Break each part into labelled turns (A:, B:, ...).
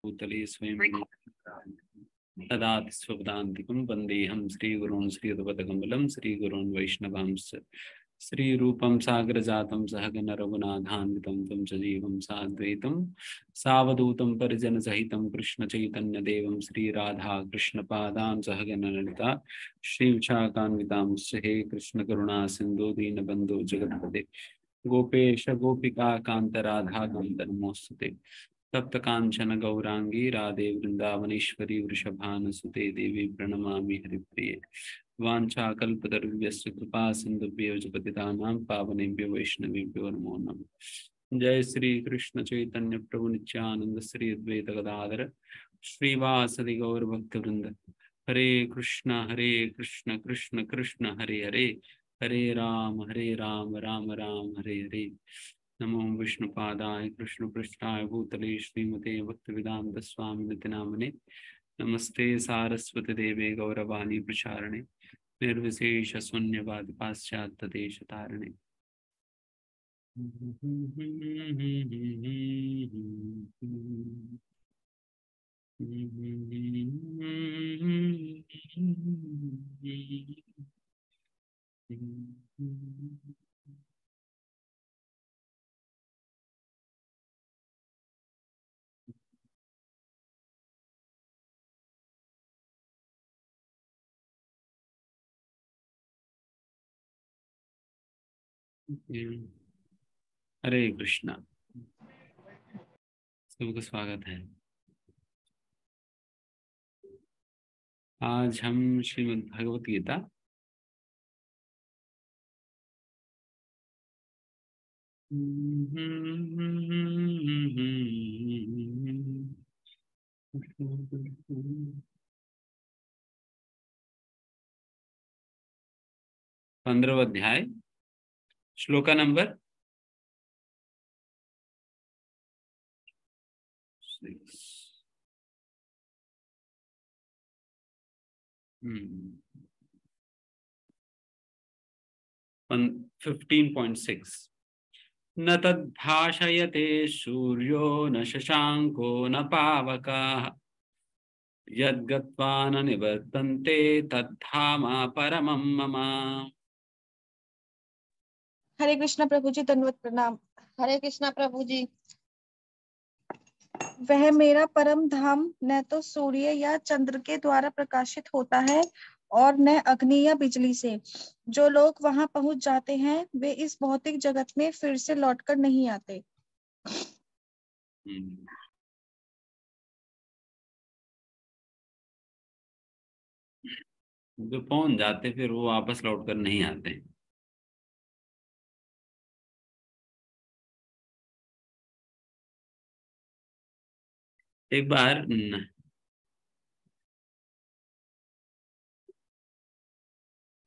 A: भूतले स्वयं तदाति स्वपदान्तिकं वन्देऽहं श्रीगुरून् श्रीयुतपदकमलं श्रीगुरून् वैष्णवांश्च श्रीरूपं सागरजातं सहगण रघुनाथान्वितं तं सजीवं साद्वैतं सावधूतं परिजनसहितं कृष्णचैतन्यदेवं श्रीराधा कृष्णपादान् सहगण ललिता श्रीविशाखान्वितांश्च हे कृष्णकरुणा सिन्धु दीनबन्धो जगत्पते गोपेश गोपिका कांत राधा कांत नमोस्तुते तप्त कांचन गौरांगी राधे वृंदावनेश्वरी वृषभानुसुते देवी प्रणमामि हरिप्रिये वाञ्छाकल्पतरुभ्यश्च कृपा सिन्धुभ्यो च पतितानां पावनेभ्यो वैष्णवेभ्यो नमो नमः। जय श्री कृष्ण चैतन्य प्रभु नित्यानंद श्री अद्वैत गदाधर श्रीवासदि गौर भक्त वृंद हरे कृष्ण कृष्ण कृष्ण हरे हरे हरे राम राम राम हरे हरे। नमो विष्णुपादाय कृष्ण पृष्ठाय भूतले श्रीमते भक्तिवेदांत स्वामी नामने नमस्ते सारस्वती देवे गौरवाणी प्रचारणे निर्विशेष शून्यवाद पाश्चात्य देश तारणे। हरे कृष्णा, सबका स्वागत है। आज हम श्रीमद् भगवत गीता पंद्रहवां अध्याय श्लोका नंबर 15.6 न तद्भाषयते सूर्यो न शशांको न पावकः यद्गत्वा न निवर्तन्ते तद्धामा परमं मम।
B: हरे कृष्णा प्रभु जी, दंडवत प्रणाम। हरे कृष्णा प्रभु जी। वह मेरा परम धाम न तो सूर्य या चंद्र के द्वारा प्रकाशित होता है और न अग्नि या बिजली से। जो लोग वहां पहुंच जाते हैं वे इस भौतिक जगत में फिर से लौटकर नहीं आते।
A: जो पहुंच जाते फिर वो वापस लौटकर नहीं आते। एक बार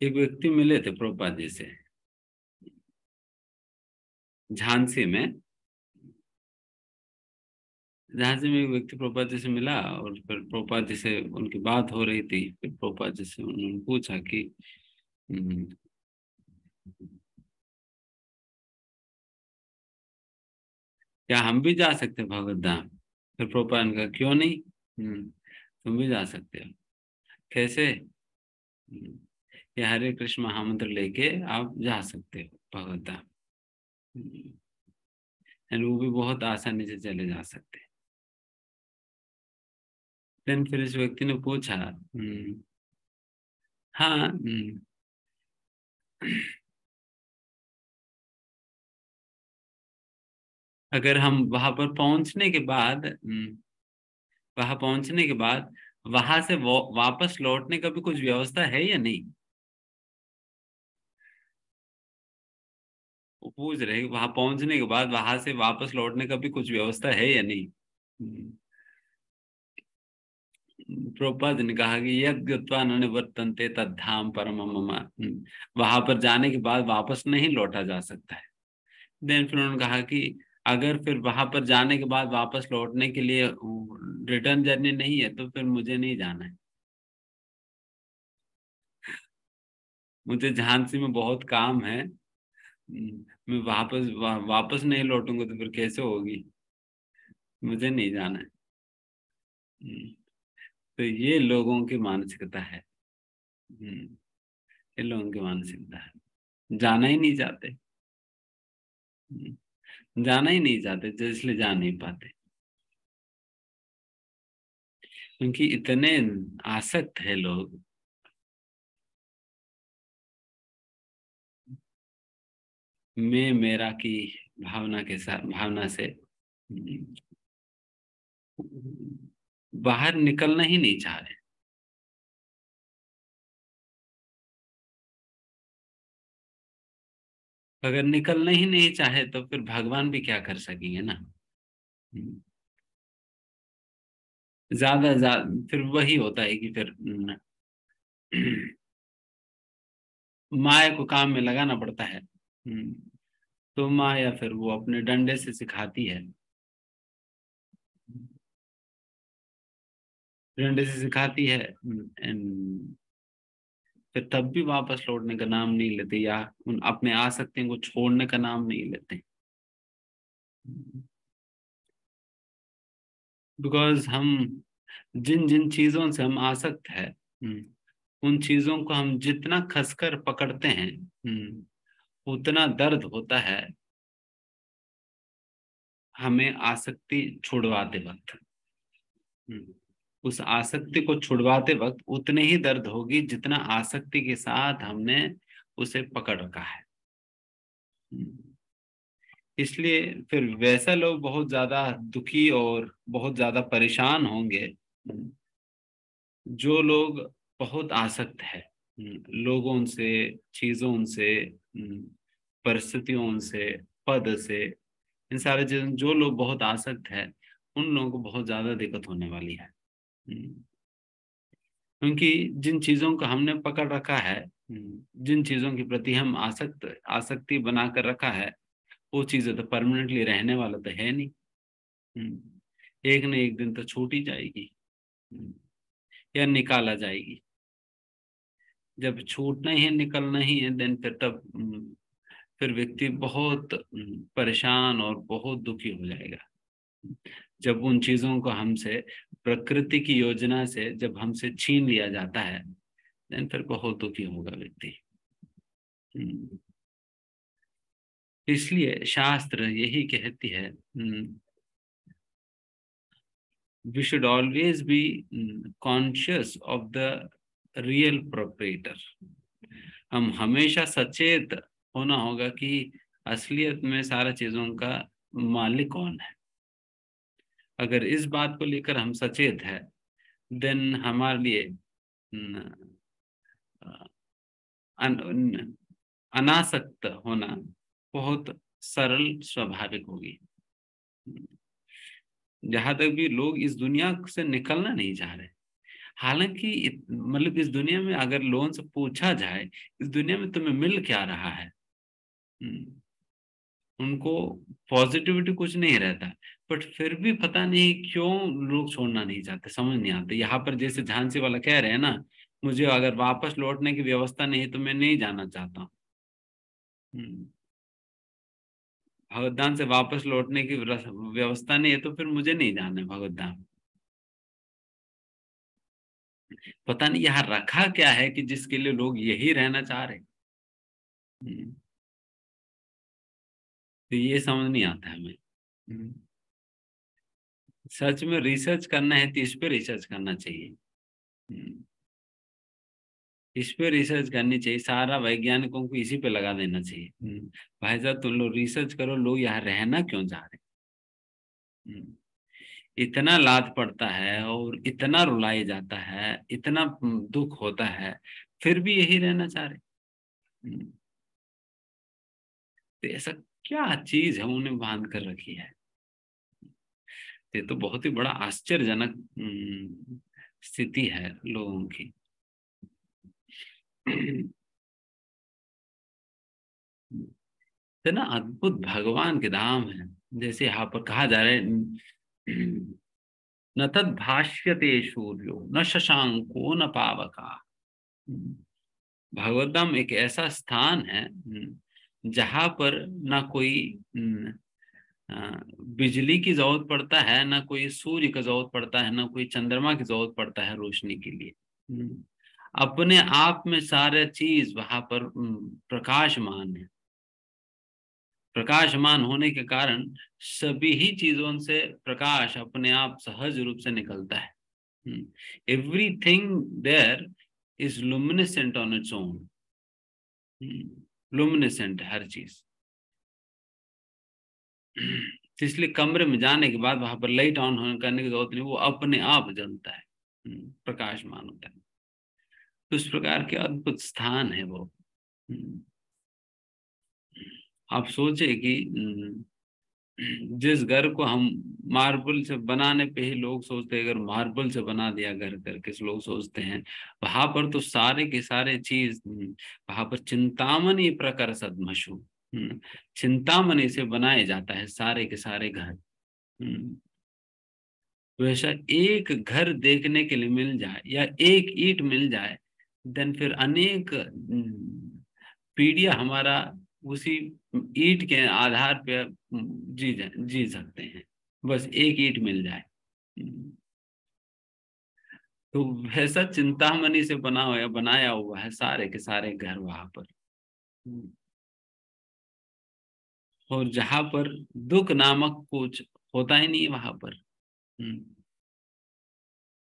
A: एक व्यक्ति मिले थे प्रभुपाद जी से झांसी में। झांसी में एक व्यक्ति प्रभुपाद जी से मिला और फिर प्रभुपाद जी से उनकी बात हो रही थी। फिर प्रभुपाद जी से उन्होंने पूछा कि क्या हम भी जा सकते हैं भगवत धाम? फिर प्रभुपाद ने कहा क्यों नहीं, तुम भी जा सकते हो। कैसे? ये हरे कृष्ण महामंत्र लेके आप जा सकते हो भगवत धाम। वो भी बहुत आसानी से चले जा सकते हैं। देन फिर इस व्यक्ति ने पूछा हाँ अगर हम वहां पर पहुंचने के बाद वहां से वापस लौटने का भी कुछ व्यवस्था है या नहीं? वो पूछ रहे वहां पहुंचने के बाद वहां से वापस लौटने का भी कुछ व्यवस्था है या नहीं। प्रभुपाद ने कहा कि यद गत्वा न निवर्तन्ते तद्धाम परमं मम। वहां पर जाने के बाद वापस नहीं लौटा जा सकता है। देन फिर उन्होंने कहा कि अगर फिर वहां पर जाने के बाद वापस लौटने के लिए रिटर्न जर्नी नहीं है तो फिर मुझे नहीं जाना है। मुझे झांसी में बहुत काम है। मैं वापस नहीं लौटूंगा तो फिर कैसे होगी? मुझे नहीं जाना है। तो ये लोगों की मानसिकता है। ये लोगों की मानसिकता है, जाना ही नहीं चाहते। जाना ही नहीं चाहते तो इसलिए जा नहीं पाते, क्योंकि इतने आसक्त है लोग। मैं मेरा की भावना के साथ, भावना से बाहर निकलना ही नहीं चाह रहे। अगर निकलना ही नहीं चाहे तो फिर भगवान भी क्या कर सकेंगे ना। ज्यादा फिर वही होता है कि फिर माया को काम में लगाना पड़ता है। तो माया फिर वो अपने डंडे से सिखाती है, डंडे से सिखाती है, एंड फिर तब भी वापस लौटने का नाम नहीं लेते, या उन अपने आसक्तियों को छोड़ने का नाम नहीं लेते। बिकॉज हम जिन जिन चीजों से हम आसक्त है, उन चीजों को हम जितना कसकर पकड़ते हैं, उतना दर्द होता है हमें आसक्ति छुड़वाते वक्त। उस आसक्ति को छुड़वाते वक्त उतने ही दर्द होगी जितना आसक्ति के साथ हमने उसे पकड़ रखा है। इसलिए फिर वैसा लोग बहुत ज्यादा दुखी और बहुत ज्यादा परेशान होंगे जो लोग बहुत आसक्त है लोगों से, चीजों से, परिस्थितियों से, पद से, इन सारे चीजों, जो लोग बहुत आसक्त है उन लोगों को बहुत ज्यादा दिक्कत होने वाली है। क्योंकि जिन चीजों को हमने पकड़ रखा है, जिन चीजों के प्रति हम आसक्ति बनाकर रखा है, वो चीजें तो परमानेंटली रहने वाला तो है नहीं। एक न एक दिन तो छूट ही जाएगी, या निकाला जाएगी। जब छूटना ही है, निकलना ही है, देन फिर तब फिर व्यक्ति बहुत परेशान और बहुत दुखी हो जाएगा। जब उन चीजों को हमसे, प्रकृति की योजना से जब हमसे छीन लिया जाता है, देन फिर बहुत दुखी होगा व्यक्ति। इसलिए शास्त्र यही कहती है, we should always be conscious of the real proprietor। हम हमेशा सचेत होना होगा कि असलियत में सारा चीजों का मालिक कौन है। अगर इस बात को लेकर हम सचेत है, देन हमारे लिए अनासक्त होना बहुत सरल स्वाभाविक होगी। जहां तक भी लोग इस दुनिया से निकलना नहीं चाह रहे, हालांकि मतलब इस दुनिया में अगर लोगों से पूछा जाए इस दुनिया में तुम्हें मिल क्या रहा है, उनको पॉजिटिविटी कुछ नहीं रहता, बट फिर भी पता नहीं क्यों लोग छोड़ना नहीं चाहते, समझ नहीं आते। यहाँ पर जैसे झांसी वाला कह रहे हैं ना, मुझे अगर वापस लौटने की व्यवस्था नहीं है तो मैं नहीं जाना चाहता हूँ। भगवत धाम से वापस लौटने की व्यवस्था नहीं है तो फिर मुझे नहीं जाना है भगवत धाम। पता नहीं यहाँ रखा क्या है कि जिसके लिए लोग यही रहना चाह रहे। तो ये समझ नहीं आता है हमें। सच में रिसर्च करना है तो इस पे रिसर्च करना चाहिए, इस पे रिसर्च करनी चाहिए, सारा वैज्ञानिकों को इसी पे लगा देना चाहिए। भाई साहब तुम लोग रिसर्च करो, लोग यहाँ रहना क्यों चाह रहे। इतना लाद पड़ता है और इतना रुलाया जाता है, इतना दुख होता है, फिर भी यही रहना चाह रहे। तो ऐसा क्या चीज है उन्हें बांध कर रखी है। ये तो बहुत ही बड़ा आश्चर्यजनक स्थिति है लोगों की। इतना अद्भुत भगवान के धाम है, जैसे यहाँ पर कहा जा रहा है, न तद भाष्यते सूर्यो न शशांको न पावका। भगवत धाम एक ऐसा स्थान है जहां पर ना कोई बिजली की जरूरत पड़ता है, ना कोई सूर्य का जरूरत पड़ता है, ना कोई चंद्रमा की जरूरत पड़ता है रोशनी के लिए। अपने आप में सारे चीज वहां पर प्रकाशमान है। प्रकाशमान होने के कारण सभी ही चीजों से प्रकाश अपने आप सहज रूप से निकलता है। Everything there is luminescent on its own. Luminescent हर चीज। तो इसलिए कमरे में जाने के बाद वहां पर लाइट ऑन करने की जरूरत नहीं, वो अपने आप जलता है, प्रकाशमान होता है। तो इस प्रकार के अद्भुत स्थान है वो। आप सोचे कि जिस घर को हम मार्बल से बनाने पे ही लोग सोचते हैं, अगर मार्बल से बना दिया घर करके लोग सोचते हैं, वहां पर तो सारे के सारे चीज वहां पर चिंतामणि प्रकर सदमशु, चिंतामणि से बनाए जाता है सारे के सारे घर। वैसा एक घर देखने के लिए मिल जाए या एक ईंट मिल जाए, देन फिर अनेक पीढ़ियां हमारा उसी ईंट के आधार पे जी सकते हैं, बस एक ईंट मिल जाए। तो वैसा चिंतामणि से बनाया हुआ है सारे के सारे घर वहां पर। और जहां पर दुख नामक कुछ होता ही नहीं है वहां पर,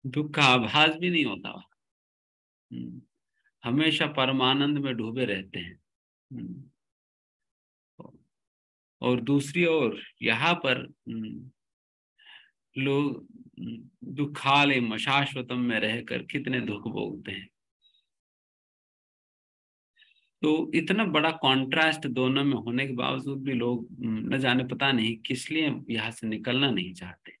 A: दुख का आभास भी नहीं होता वहां। हमेशा परमानंद में डूबे रहते हैं। और दूसरी ओर यहाँ पर लोग दुखालय शाश्वतम में रहकर कितने दुख भोगते हैं। तो इतना बड़ा कॉन्ट्रास्ट दोनों में होने के बावजूद भी लोग न जाने पता नहीं किस लिए यहाँ से निकलना नहीं चाहते,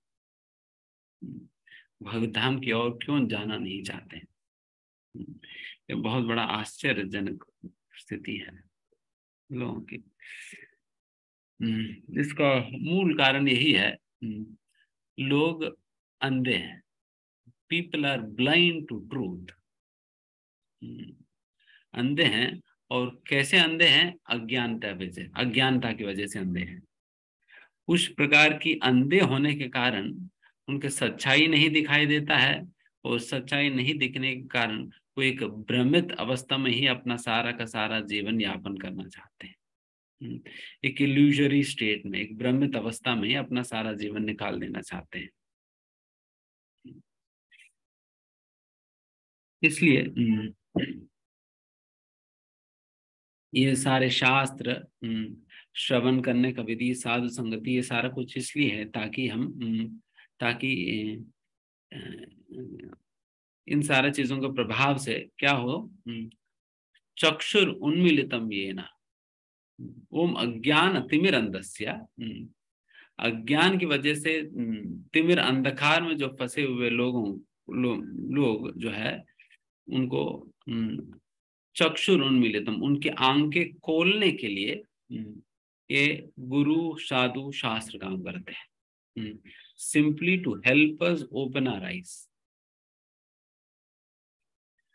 A: भगधाम की ओर क्यों जाना नहीं चाहते। ये बहुत बड़ा आश्चर्यजनक स्थिति है लोगों की। इसका मूल कारण यही है, लोग अंधे हैं। People are blind to truth. अंधे हैं। और कैसे अंधे हैं? अज्ञानता की वजह से अंधे हैं। उस प्रकार की अंधे होने के कारण उनके सच्चाई नहीं दिखाई देता है, और सच्चाई नहीं दिखने के कारण वो एक भ्रमित अवस्था में ही अपना सारा का सारा जीवन यापन करना चाहते हैं। एक इल्यूजरी स्टेट में, एक भ्रमित अवस्था में ही अपना सारा जीवन निकाल देना चाहते हैं। इसलिए ये सारे शास्त्र, श्रवण करने का विधि, साधु संगति, ये सारा कुछ इसलिए है ताकि हम ताकि इन सारे चीजों के प्रभाव से क्या हो, चक्षुर उन्मीलितम येन ओम अज्ञान तिमिर अंधस्य। अज्ञान की वजह से तिमिर अंधकार में जो फंसे हुए लोग जो है उनको चक्षुर उन्मीलितम, उनकी आंखें खोलने के लिए ये गुरु साधु शास्त्र काम करते हैं, simply to help us open our eyes.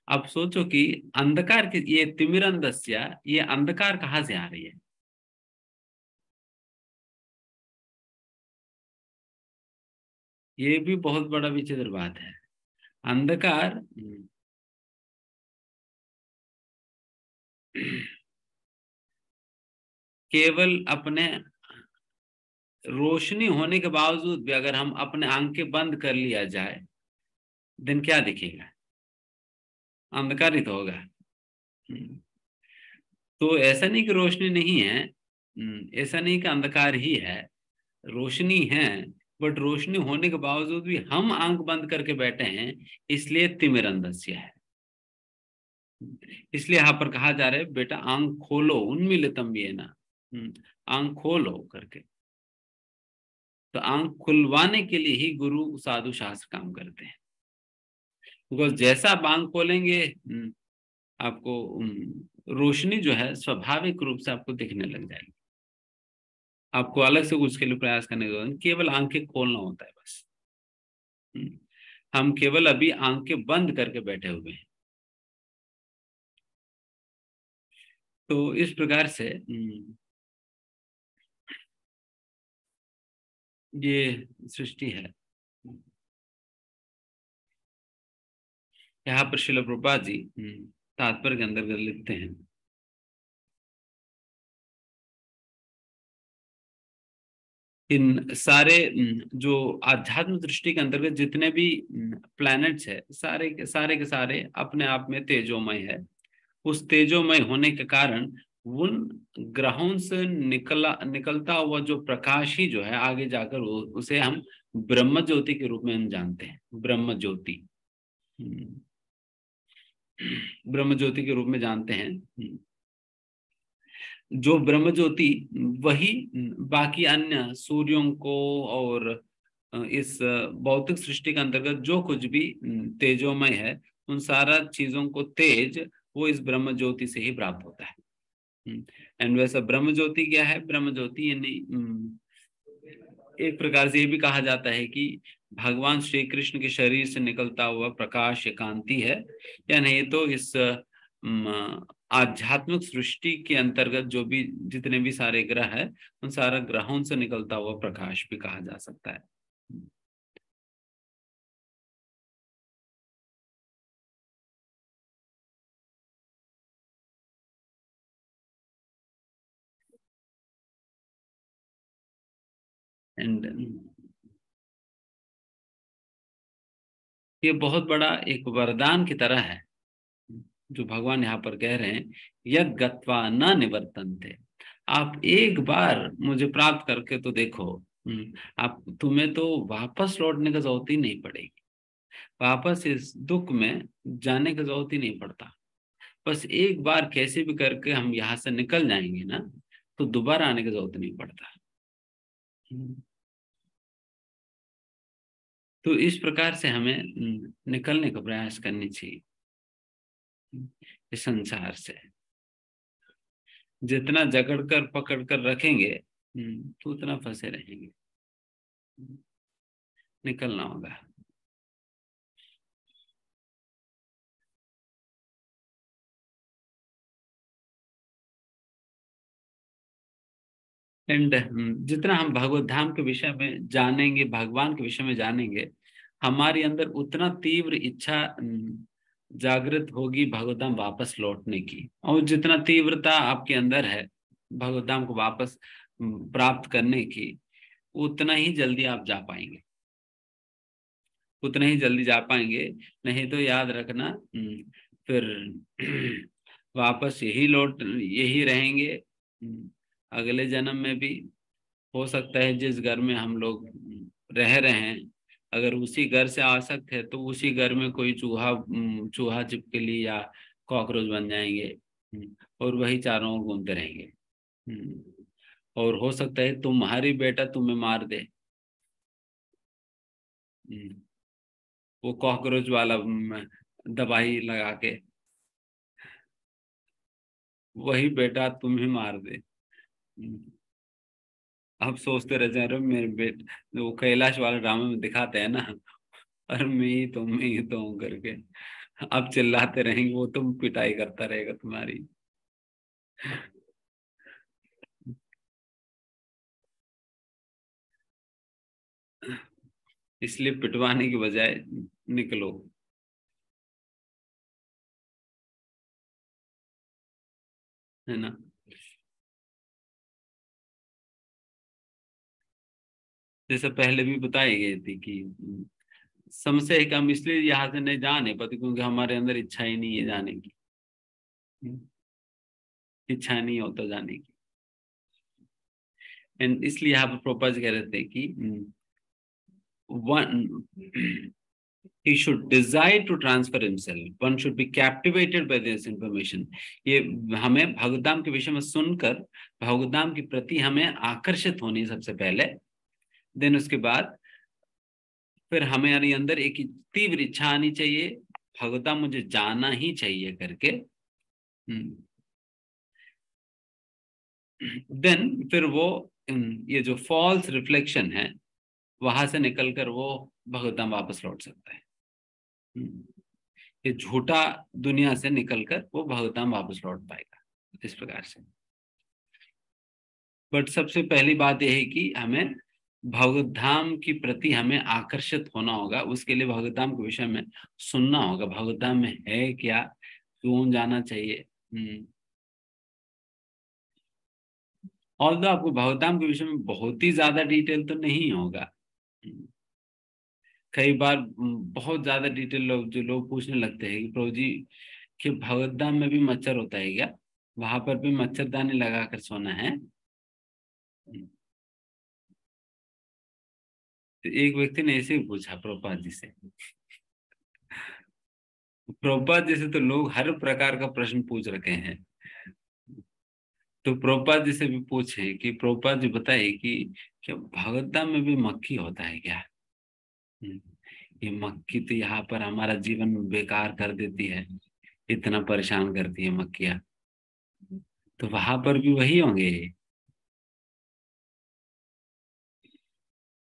A: अब सोचो कि अंधकार की ये तिमिरंधस्य, ये अंधकार कहाँ से आ रही है? ये भी बहुत बड़ा विचित्र बात है। अंधकार केवल अपने रोशनी होने के बावजूद भी अगर हम अपने आंखें बंद कर लिया जाए, दिन क्या दिखेगा? अंधकार ही तो होगा। तो ऐसा नहीं कि रोशनी नहीं है, ऐसा नहीं कि अंधकार ही है, रोशनी है। बट रोशनी होने के बावजूद भी हम आंख बंद करके बैठे हैं, इसलिए तिमिरंधस्य है। इसलिए यहाँ पर कहा जा रहा है बेटा आंख खोलो, उन्मीलितम येन, आंख खोलो करके। तो आंख खुलवाने के लिए ही गुरु साधु शास्त्र काम करते हैं। बिकॉज जैसा आप आंख खोलेंगे, आपको रोशनी जो है स्वाभाविक रूप से आपको दिखने लग जाएगी। आपको अलग से कुछ के लिए प्रयास करने की जरूरत नहीं, केवल आंखें खोलना होता है बस। हम केवल अभी आंखें बंद करके बैठे हुए हैं। तो इस प्रकार से ये सृष्टि है। यहाँ पर श्रील प्रभुपाद जी तात्पर्य के अंतर्गत लिखते हैं, इन सारे जो आध्यात्म दृष्टि के अंतर्गत जितने भी प्लैनेट्स है, सारे के सारे अपने आप में तेजोमय है। उस तेजोमय होने के कारण उन ग्रहों से निकलता हुआ जो प्रकाश ही जो है आगे जाकर उसे हम ब्रह्म ज्योति के रूप में हम जानते हैं। ब्रह्म ज्योति, ब्रह्म ज्योति के रूप में जानते हैं। जो ब्रह्म ज्योति वही बाकी अन्य सूर्यों को और इस भौतिक सृष्टि के अंतर्गत जो कुछ भी तेजोमय है, उन सारा चीजों को तेज वो इस ब्रह्म ज्योति से ही प्राप्त होता है। एंड वैसा ब्रह्म ज्योति क्या है? ब्रह्म ज्योति यानी एक प्रकार से ये भी कहा जाता है कि भगवान श्री कृष्ण के शरीर से निकलता हुआ प्रकाश कांति है, या नहीं तो इस आध्यात्मिक सृष्टि के अंतर्गत जो भी जितने भी सारे ग्रह है, उन सारा ग्रहों से निकलता हुआ प्रकाश भी कहा जा सकता है। एंड ये बहुत बड़ा एक वरदान की तरह है जो भगवान यहाँ पर कह रहे हैं, यद गत्वा न निवर्तन्ते। आप एक बार मुझे प्राप्त करके तो देखो, आप तुम्हें तो वापस लौटने की जरूरत ही नहीं पड़ेगी, वापस इस दुख में जाने की जरूरत ही नहीं पड़ता। बस एक बार कैसे भी करके हम यहाँ से निकल जाएंगे ना, तो दोबारा आने की जरूरत नहीं पड़ता। तो इस प्रकार से हमें निकलने का प्रयास करनी चाहिए इस संसार से। जितना जकड़ कर पकड़ कर रखेंगे तो उतना फंसे रहेंगे। निकलना होगा। एंड जितना हम भगवत धाम के विषय में जानेंगे, भगवान के विषय में जानेंगे, हमारे अंदर उतना तीव्र इच्छा जागृत होगी भगवत धाम वापस लौटने की। और जितना तीव्रता आपके अंदर है भगवत धाम को वापस प्राप्त करने की, उतना ही जल्दी आप जा पाएंगे, उतना ही जल्दी जा पाएंगे। नहीं तो याद रखना फिर वापस यही रहेंगे। अगले जन्म में भी हो सकता है जिस घर में हम लोग रह रहे हैं, अगर उसी घर से आसक्त है तो उसी घर में कोई चूहा छिपकली या कॉकरोच बन जाएंगे और वही चारों ओर घूमते रहेंगे। और हो सकता है तुम्हारी बेटा तुम्हें मार दे, वो कॉकरोच वाला दवाई लगा के वही बेटा तुम्हें मार दे। अब सोचते रह जाए, मेरे बेटे वो कैलाश वाले ड्रामे में दिखाते हैं ना, और मैं ही तो हूँ करके अब चिल्लाते रहेंगे, वो तुम पिटाई करता रहेगा तुम्हारी। इसलिए पिटवाने की बजाय निकलो। है ना? जैसे पहले भी बताई गई थी कि समस्या है कि हम इसलिए यहाँ से नहीं जाने पाते क्योंकि हमारे अंदर इच्छा ही नहीं है जाने की, इच्छा नहीं होता जाने की। एंड इसलिए यहाँ पर प्रोपोज कह रहे थे कि one he should desire to transfer himself, one should be captivated by this information। ये हमें भगवद्धाम के विषय में सुनकर भगवद्धाम के प्रति हमें आकर्षित होनी सबसे पहले, देन उसके बाद फिर हमारे अंदर एक तीव्र इच्छा आनी चाहिए, भगवद्धाम मुझे जाना ही चाहिए करके। देन फिर वो ये जो फॉल्स रिफ्लेक्शन है वहां से निकलकर वो भगवद्धाम वापस लौट सकता है। ये झूठा दुनिया से निकलकर वो भगवद्धाम वापस लौट पाएगा इस प्रकार से। बट सबसे पहली बात यह है कि हमें भगवत धाम की प्रति हमें आकर्षित होना होगा। उसके लिए भगवत धाम के विषय में सुनना होगा, भगवत धाम में है क्या, क्यों जाना चाहिए। ऑल्दो आपको भगवत धाम के विषय में बहुत ही ज्यादा डिटेल तो नहीं होगा। कई बार बहुत ज्यादा डिटेल लोग पूछने लगते हैं कि प्रभु जी कि भगवत धाम में भी मच्छर होता है क्या, वहां पर भी मच्छरदानी लगा कर सोना है। तो एक व्यक्ति ने ऐसे ही पूछा प्रभुपाद जी से। प्रभुपाद जी से तो लोग हर प्रकार का प्रश्न पूछ रखे हैं। तो प्रभुपाद जी से भी पूछे कि प्रभुपाद जी बताइए कि क्या भगवत धाम में भी मक्खी होता है क्या। ये मक्खी तो यहाँ पर हमारा जीवन बेकार कर देती है, इतना परेशान करती है मक्खियाँ, तो वहां पर भी वही होंगे।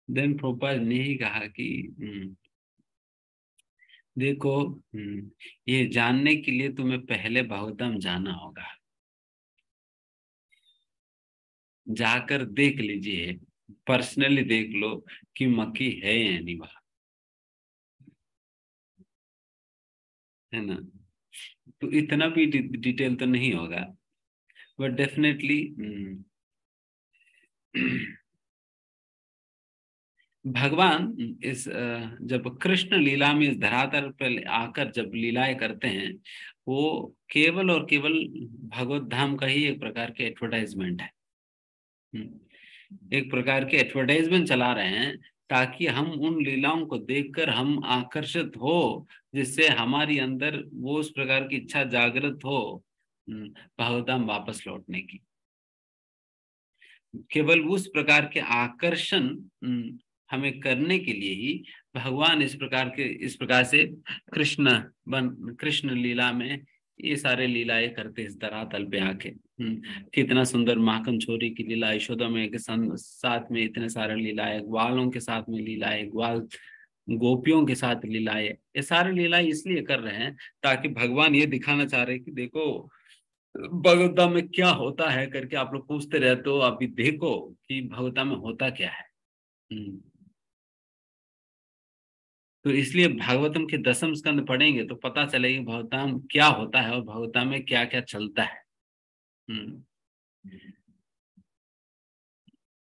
A: देन प्रभुपाद ने ही कहा कि देखो, ये जानने के लिए तुम्हें पहले भगवत धाम जाना होगा, जाकर देख लीजिए, पर्सनली देख लो कि मक्खी है या नहीं वहां, है ना। तो इतना भी डिटेल तो नहीं होगा, बट डेफिनेटली भगवान इस जब कृष्ण लीला में इस धरातल पर आकर जब लीलाएं करते हैं, वो केवल और केवल भगवत धाम का ही एक प्रकार के एडवर्टाइजमेंट है। एक प्रकार के एडवर्टाइजमेंट चला रहे हैं ताकि हम उन लीलाओं को देखकर हम आकर्षित हो, जिससे हमारी अंदर वो उस प्रकार की इच्छा जागृत हो भगवत धाम वापस लौटने की। केवल उस प्रकार के आकर्षण हमें करने के लिए ही भगवान इस प्रकार से कृष्ण लीला में ये सारे लीलाएं करते इस धरातल पे आके। कितना सुंदर माखन छोरी की लीला, यशोदा में के साथ में इतने सारे लीलाएं, ग्वालों के साथ में लीलाएं, ग्वाल गोपियों के साथ लीलाएं, ये सारे लीलाएं इसलिए कर रहे हैं ताकि भगवान ये दिखाना चाह रहे हैं कि देखो भगवता में क्या होता है करके आप लोग पूछते रहते हो, अभी देखो कि भगवता में होता क्या है। तो इसलिए भागवतम के 10वें स्कंद पढ़ेंगे तो पता चलेगा भगवता में क्या होता है और भगवता में क्या क्या चलता है।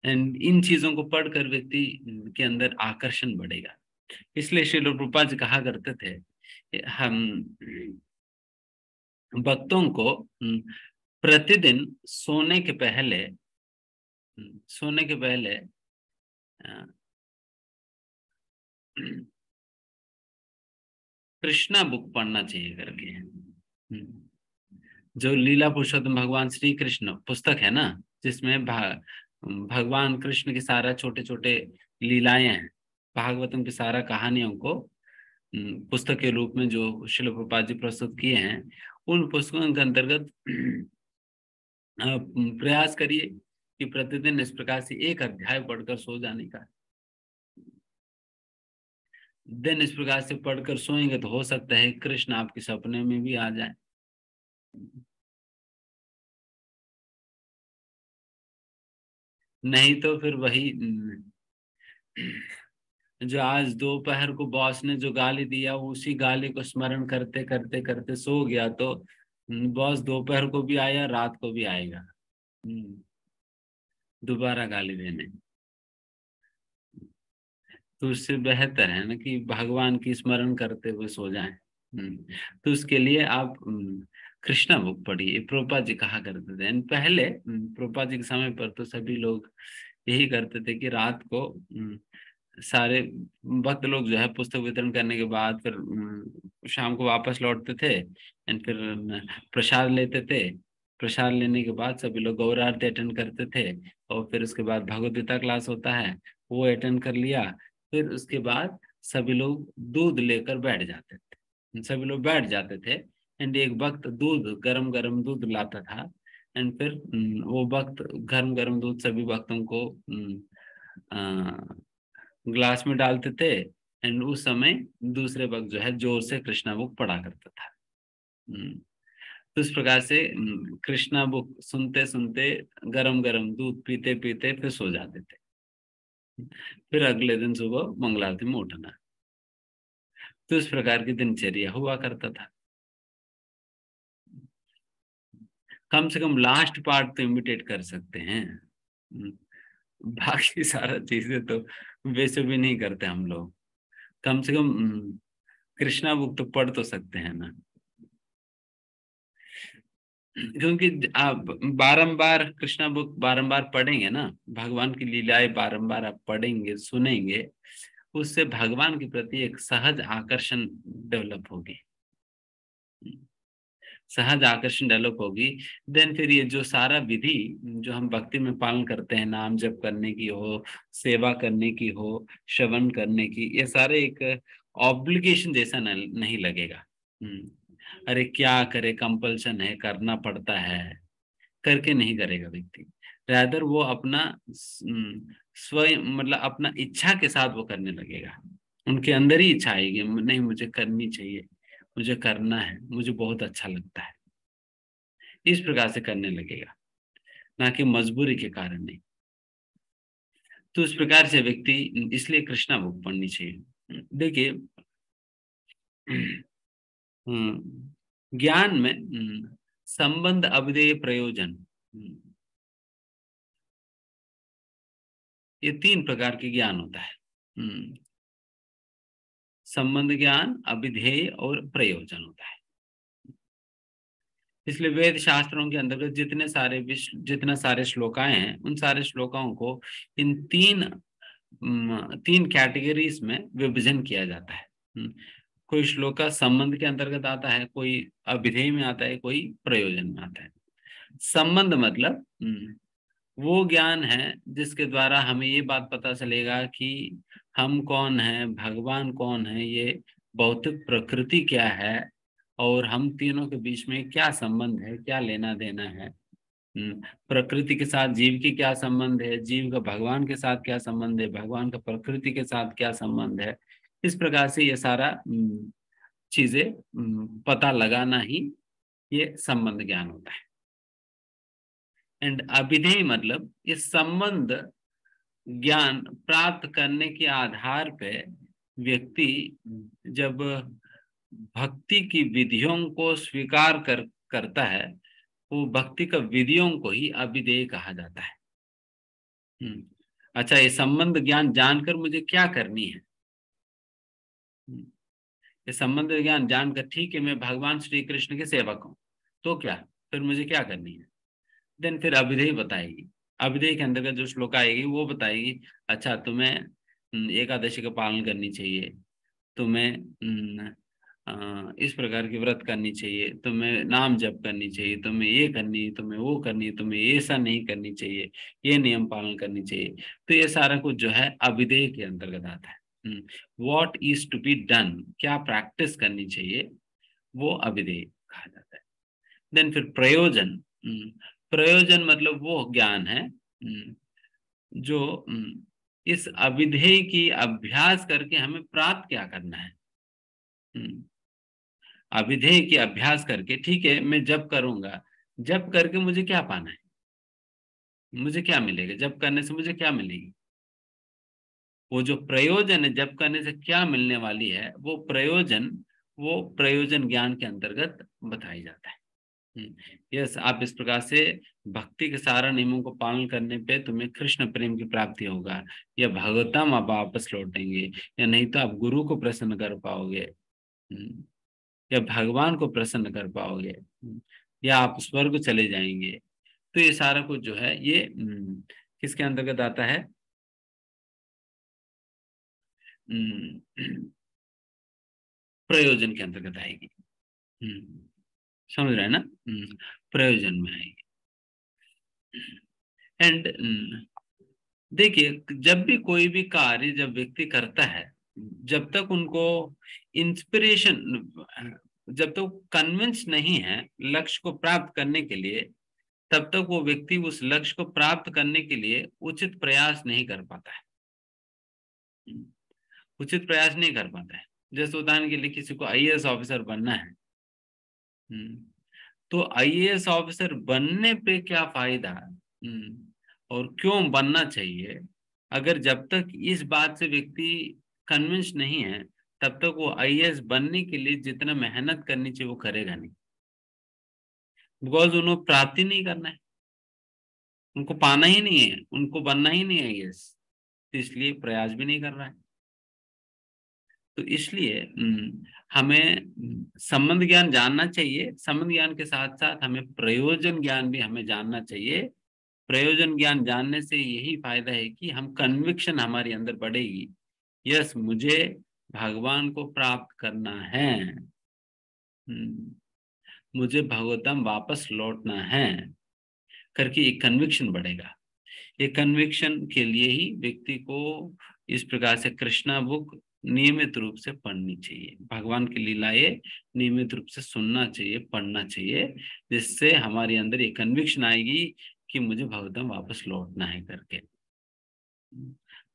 A: एंड इन चीजों को पढ़कर व्यक्ति के अंदर आकर्षण बढ़ेगा। इसलिए श्री प्रभुपाद जी कहा करते थे हम भक्तों को प्रतिदिन सोने के पहले कृष्णा बुक पढ़ना चाहिए करके। जो लीला पुरुषोत्तम भगवान श्री कृष्ण पुस्तक है ना, जिसमें भगवान कृष्ण की सारा छोटे छोटे लीलाएं हैं, भागवतम की सारा कहानियों को पुस्तक के रूप में जो श्रील प्रभुपाद जी प्रस्तुत किए हैं, उन पुस्तकों के अंतर्गत प्रयास करिए कि प्रतिदिन इस प्रकार से एक अध्याय पढ़कर सो जाने का। दिन इस प्रकार से पढ़कर सोएंगे तो हो सकता है कृष्ण आपके सपने में भी आ जाए। नहीं तो फिर वही जो आज दोपहर को बॉस ने जो गाली दिया, उसी गाली को स्मरण करते करते करते सो गया तो बॉस दोपहर को भी आया, रात को भी आएगा दोबारा गाली देने। तो उससे बेहतर है ना कि भगवान की स्मरण करते हुए सो जाएं। तो उसके लिए आप कृष्णा बुक पढ़िए, प्रभुपाद जी कहा करते थे। पहले प्रभुपाद जी के समय पर तो सभी लोग यही करते थे कि रात को सारे भक्त लोग जो है पुस्तक वितरण करने के बाद फिर शाम को वापस लौटते थे एंड फिर प्रसाद लेते थे। प्रसाद लेने के बाद सभी लोग गौर आरती अटेंड करते थे और फिर उसके बाद भगवद गीता क्लास होता है वो अटेंड कर लिया। फिर उसके बाद सभी लोग दूध लेकर बैठ जाते थे, सभी लोग बैठ जाते थे एंड एक वक्त दूध गरम गरम दूध लाता था एंड फिर वो वक्त गरम गरम दूध सभी भक्तों को ग्लास में डालते थे एंड उस समय दूसरे वक्त जो है जोर से कृष्णा बुक पढ़ा करता था। तो इस प्रकार से कृष्णा बुक सुनते सुनते गरम गरम दूध पीते पीते फिर सो जाते थे। फिर अगले दिन सुबह मंगल आरती में उठना। तो इस प्रकार की दिनचर्या हुआ करता था। कम से कम लास्ट पार्ट तो इमिटेट कर सकते हैं। बाकी सारा चीजें तो वैसे भी नहीं करते हम लोग। कम से कम कृष्णा बुक तो पढ़ तो सकते हैं ना। क्योंकि आप बारंबार कृष्णा बुक बारंबार पढ़ेंगे ना, भगवान की लीलाएं बारंबार आप पढ़ेंगे सुनेंगे, उससे भगवान के प्रति एक सहज आकर्षण डेवलप होगी। सहज आकर्षण डेवलप होगी। देन फिर ये जो सारा विधि जो हम भक्ति में पालन करते हैं, नाम जप करने की हो, सेवा करने की हो, श्रवण करने की, ये सारे एक ऑब्लिगेशन जैसा नहीं लगेगा। अरे क्या करे, कंपल्शन है, करना पड़ता है, करके नहीं करेगा व्यक्ति। रादर वो अपना स्वयं मतलब अपना इच्छा के साथ वो करने लगेगा। उनके अंदर ही इच्छा आएगी, नहीं मुझे करनी चाहिए, मुझे करना है, मुझे बहुत अच्छा लगता है, इस प्रकार से करने लगेगा, ना कि मजबूरी के कारण नहीं। तो इस प्रकार से व्यक्ति, इसलिए कृष्णा बुक पढ़नी चाहिए। देखिए ज्ञान में संबंध, अभिधेय, प्रयोजन, ये 3 प्रकार के ज्ञान होता है। संबंध ज्ञान, अभिधेय और प्रयोजन होता है। इसलिए वेद शास्त्रों के अंतर्गत जितने सारे श्लोकाएं हैं, उन सारे श्लोकाओं को इन 3 कैटेगरीज में विभाजन किया जाता है। कोई श्लोक संबंध के अंतर्गत आता है, कोई अभिधेय में आता है, कोई प्रयोजन में आता है। संबंध मतलब वो ज्ञान है जिसके द्वारा हमें ये बात पता चलेगा कि हम कौन हैं, भगवान कौन है, ये भौतिक प्रकृति क्या है, और हम तीनों के बीच में क्या संबंध है, क्या लेना देना है। प्रकृति के साथ जीव की क्या संबंध है, जीव का भगवान के साथ क्या संबंध है, भगवान का प्रकृति के साथ क्या संबंध है। इस प्रकार से ये सारा चीजें पता लगाना ही ये संबंध ज्ञान होता है। एंड अभिधेय मतलब इस संबंध ज्ञान प्राप्त करने के आधार पे व्यक्ति जब भक्ति की विधियों को स्वीकार करता है, वो भक्ति का विधियों को ही अभिधेय कहा जाता है। अच्छा, ये संबंध ज्ञान जानकर मुझे क्या करनी है? ये संबंध ज्ञान जानकर, ठीक है मैं भगवान श्री कृष्ण के सेवक हूँ, तो क्या, फिर मुझे क्या करनी है? देन फिर अभिधेय बताएगी। अभिधेय के अंतर्गत जो श्लोक आएगी वो बताएगी, अच्छा तुम्हें एकादशी का पालन करनी चाहिए, तुम्हें इस प्रकार की व्रत करनी चाहिए, तुम्हें नाम जप करनी चाहिए, तुम्हें ये करनी, तुम्हें वो करनी, तुम्हें ऐसा नहीं करनी चाहिए, ये नियम पालन करनी चाहिए। तो ये सारा कुछ जो है अभिधेय के अंतर्गत आता है। What is to be done, क्या प्रैक्टिस करनी चाहिए, वो अभिधेय कहा जाता है। देन फिर प्रयोजन। प्रयोजन मतलब वो ज्ञान है जो इस अभिधेय की अभ्यास करके हमें प्राप्त क्या करना है। अभिधेय की अभ्यास करके, ठीक है मैं जप करूंगा, जप करके मुझे क्या पाना है, मुझे क्या मिलेगा, जप करने से मुझे क्या मिलेगी, वो जो प्रयोजन है जप करने से क्या मिलने वाली है, वो प्रयोजन ज्ञान के अंतर्गत बताया जाता है। यस, आप इस प्रकार से भक्ति के सारा नियमों को पालन करने पे तुम्हें कृष्ण प्रेम की प्राप्ति होगा, या भगवतम आप वापस लौटेंगे, या नहीं तो आप गुरु को प्रसन्न कर पाओगे, या भगवान को प्रसन्न कर पाओगे, या आप स्वर्ग चले जाएंगे। तो ये सारा कुछ जो है ये किसके अंतर्गत आता है? प्रयोजन के अंतर्गत आएगी। समझ रहे हैं ना? प्रयोजन में आएगी। एंड देखिए, जब भी कोई भी कार्य जब व्यक्ति करता है, जब तक उनको इंस्पिरेशन, जब तक कन्विंस नहीं है लक्ष्य को प्राप्त करने के लिए, तब तक वो व्यक्ति उस लक्ष्य को प्राप्त करने के लिए उचित प्रयास नहीं कर पाता है। उचित प्रयास नहीं कर पाता है। जैसे उदाहरण के लिए किसी को आईएएस ऑफिसर बनना है, तो आईएएस ऑफिसर बनने पे क्या फायदा, और क्यों बनना चाहिए, अगर जब तक इस बात से व्यक्ति कन्विंस नहीं है, तब तक वो आईएएस बनने के लिए जितना मेहनत करनी चाहिए वो करेगा नहीं, बिकॉज उन्हें प्राप्ति नहीं करना है, उनको पाना ही नहीं है, उनको बनना ही नहीं है आईएएस, तो इसलिए प्रयास भी नहीं कर रहा है। तो इसलिए हमें संबंध ज्ञान जानना चाहिए, संबंध ज्ञान के साथ साथ हमें प्रयोजन ज्ञान भी हमें जानना चाहिए। प्रयोजन ज्ञान जानने से यही फायदा है कि हम कन्विक्शन हमारे अंदर बढ़ेगी, यस मुझे भगवान को प्राप्त करना है, मुझे भगवतम वापस लौटना है करके एक कन्विक्शन बढ़ेगा। ये कन्विक्शन के लिए ही व्यक्ति को इस प्रकार से कृष्णा बुक नियमित रूप से पढ़नी चाहिए, भगवान की लीलाएं नियमित रूप से सुनना चाहिए, पढ़ना चाहिए, जिससे हमारे अंदर ये कन्विक्शन आएगी कि मुझे भगवतम वापस लौटना है करके।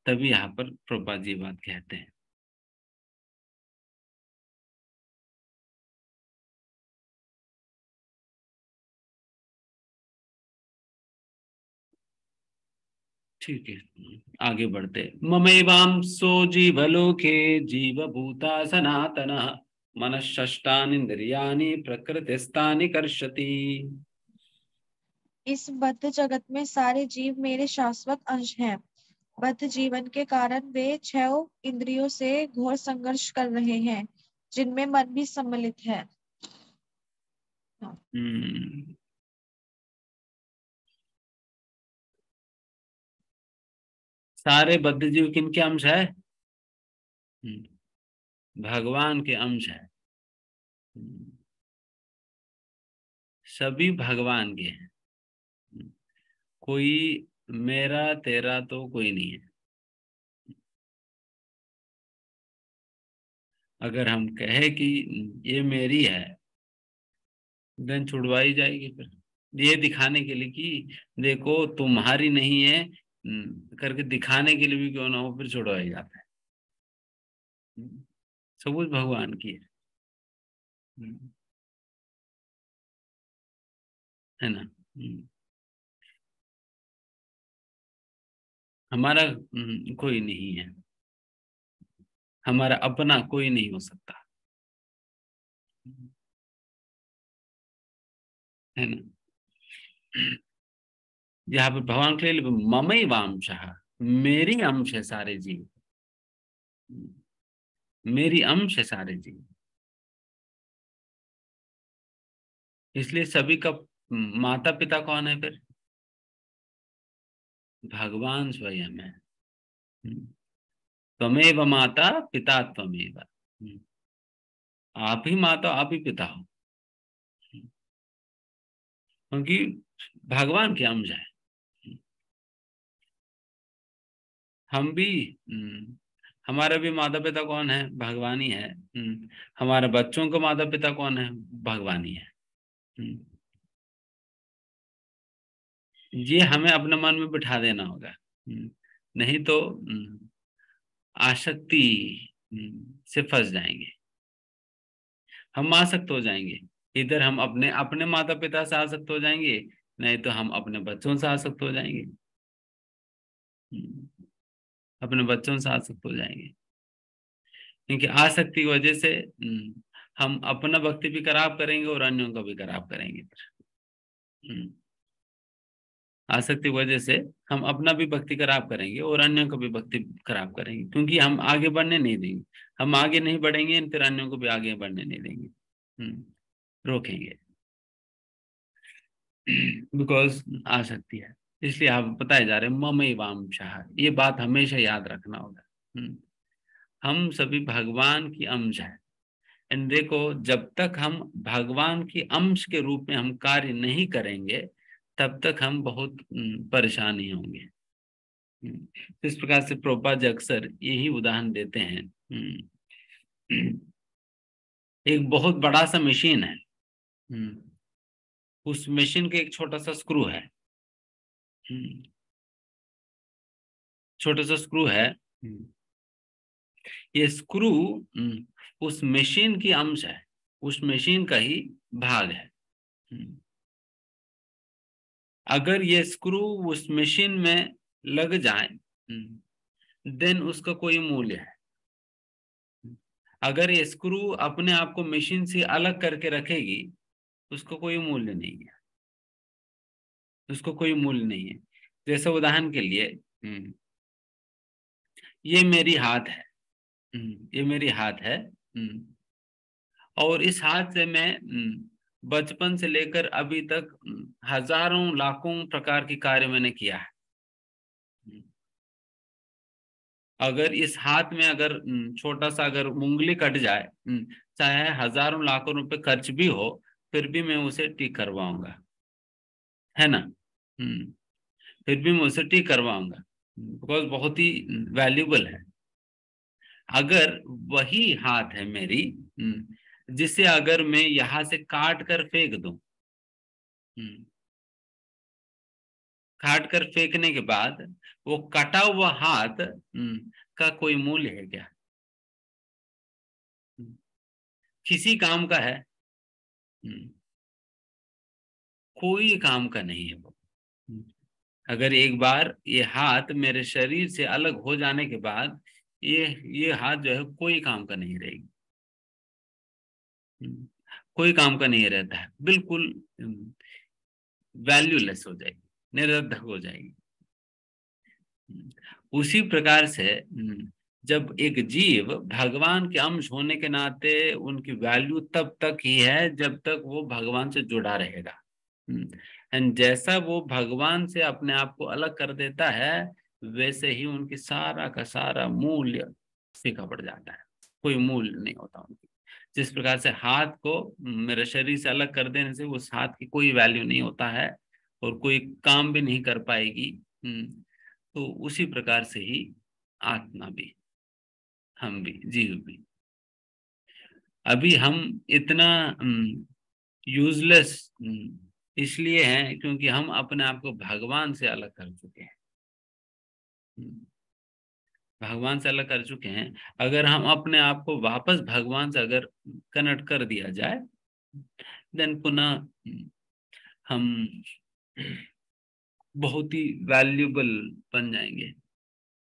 A: तभी यहाँ पर प्रभुपाद जी बात कहते हैं। ठीक है, आगे बढ़ते। ममैवांसो जीवलोके जीवभूता सनातन मनःषष्ठानीन्द्रियाणि प्रकृतिस्थानि कर्षति।
B: इस बद्ध जगत में सारे जीव मेरे शाश्वत अंश हैं। बद्ध जीवन के कारण वे 6 इंद्रियों से घोर संघर्ष कर रहे हैं, जिनमें मन भी सम्मिलित है।
A: सारे बद्ध जीव किनके अंश है? भगवान के अंश है। सभी भगवान के हैं, कोई मेरा तेरा तो कोई नहीं है। अगर हम कहे कि ये मेरी है, देन छुड़वाई जाएगी। फिर ये दिखाने के लिए कि देखो तुम्हारी नहीं है करके दिखाने के लिए भी क्यों ना हो, फिर छुड़वाई जाता है। सब कुछ भगवान की है ना। हमारा कोई नहीं है, हमारा अपना कोई नहीं हो सकता, है ना। यहाँ पे भगवान के लिए ममई वांशः, मेरी अंश है सारे जीव, मेरी अंश है सारे जीव। इसलिए सभी का माता पिता कौन है फिर? भगवान स्वयं है। त्वमेव माता पिता त्वमेव, आप ही माता आप ही पिता हो, क्योंकि भगवान के अंश है। हम भी हमारा भी माता पिता कौन है? भगवान ही है। हमारे बच्चों का माता पिता कौन है? भगवान ही है। ये हमें अपने मन में बिठा देना होगा, नहीं तो आसक्ति से फंस जाएंगे, हम आसक्त हो जाएंगे। इधर हम अपने अपने माता पिता से आसक्त हो जाएंगे, नहीं तो हम अपने बच्चों से आसक्त हो जाएंगे, अपने बच्चों से आसक्त हो जाएंगे। क्योंकि आसक्ति की वजह से हम अपना भक्ति भी खराब करेंगे और अन्यों का भी खराब करेंगे। आसक्ति की वजह से हम अपना भी भक्ति खराब करेंगे और अन्यों को भी भक्ति खराब करेंगे, क्योंकि हम आगे बढ़ने नहीं देंगे। हम आगे नहीं बढ़ेंगे फिर अन्यों को भी आगे बढ़ने नहीं देंगे, रोकेंगे, बिकॉज आसक्ति है। इसलिए आप बताए जा रहे हैं ममई वांशः, ये बात हमेशा याद रखना होगा। हम सभी भगवान की अंश है। एंड देखो, जब तक हम भगवान की अंश के रूप में हम कार्य नहीं करेंगे, तब तक हम बहुत परेशानी होंगे। इस प्रकार से प्रभुपाद जी अक्सर यही उदाहरण देते हैं। एक बहुत बड़ा सा मशीन है, उस मशीन के एक छोटा सा स्क्रू है, छोटा सा स्क्रू है। ये स्क्रू उस मशीन की अंश है, उस मशीन का ही भाग है। अगर ये स्क्रू उस मशीन में लग जाए देन उसका कोई मूल्य है। अगर ये स्क्रू अपने आप को मशीन से अलग करके रखेगी, उसको कोई मूल्य नहीं है, उसको कोई मूल्य नहीं है। जैसे उदाहरण के लिए ये मेरी हाथ है, ये मेरी हाथ है, और इस हाथ से मैं बचपन से लेकर अभी तक हजारों लाखों प्रकार के कार्य मैंने किया है। अगर इस हाथ में अगर छोटा सा अगर उंगली कट जाए, चाहे हजारों लाखों रुपए खर्च भी हो, फिर भी मैं उसे ठीक करवाऊंगा, है ना। फिर भी मैं उसे ठीक करवाऊंगा, बिकॉज बहुत ही वैल्यूबल है। अगर वही हाथ है मेरी, जिसे अगर मैं यहां से काट कर फेंक दूं, काट कर फेंकने के बाद वो कटा हुआ हाथ का कोई मूल्य है क्या? किसी काम का है? कोई काम का नहीं है वो। अगर एक बार ये हाथ मेरे शरीर से अलग हो जाने के बाद ये हाथ जो है कोई काम का नहीं रहेगी, कोई काम का नहीं रहता है, बिल्कुल वैल्यूलेस हो जाएगी, निरर्थक हो जाएगी। उसी प्रकार से जब एक जीव भगवान के अंश होने के नाते उनकी वैल्यू तब तक ही है जब तक वो भगवान से जुड़ा रहेगा। एंड जैसा वो भगवान से अपने आप को अलग कर देता है, वैसे ही उनकी सारा का सारा मूल्य फीका पड़ जाता है, कोई मूल्य नहीं होता उनकी। जिस प्रकार से हाथ को मेरे शरीर से अलग कर देने से उस हाथ की कोई वैल्यू नहीं होता है और कोई काम भी नहीं कर पाएगी, तो उसी प्रकार से ही आत्मा भी, हम भी, जीव भी। अभी हम इतना यूजलेस इसलिए हैं क्योंकि हम अपने आप को भगवान से अलग कर चुके हैं, भगवान से अलग कर चुके हैं। अगर हम अपने आप को वापस भगवान से अगर कनेक्ट कर दिया जाए, देन पुनः हम बहुत ही वैल्यूबल बन जाएंगे,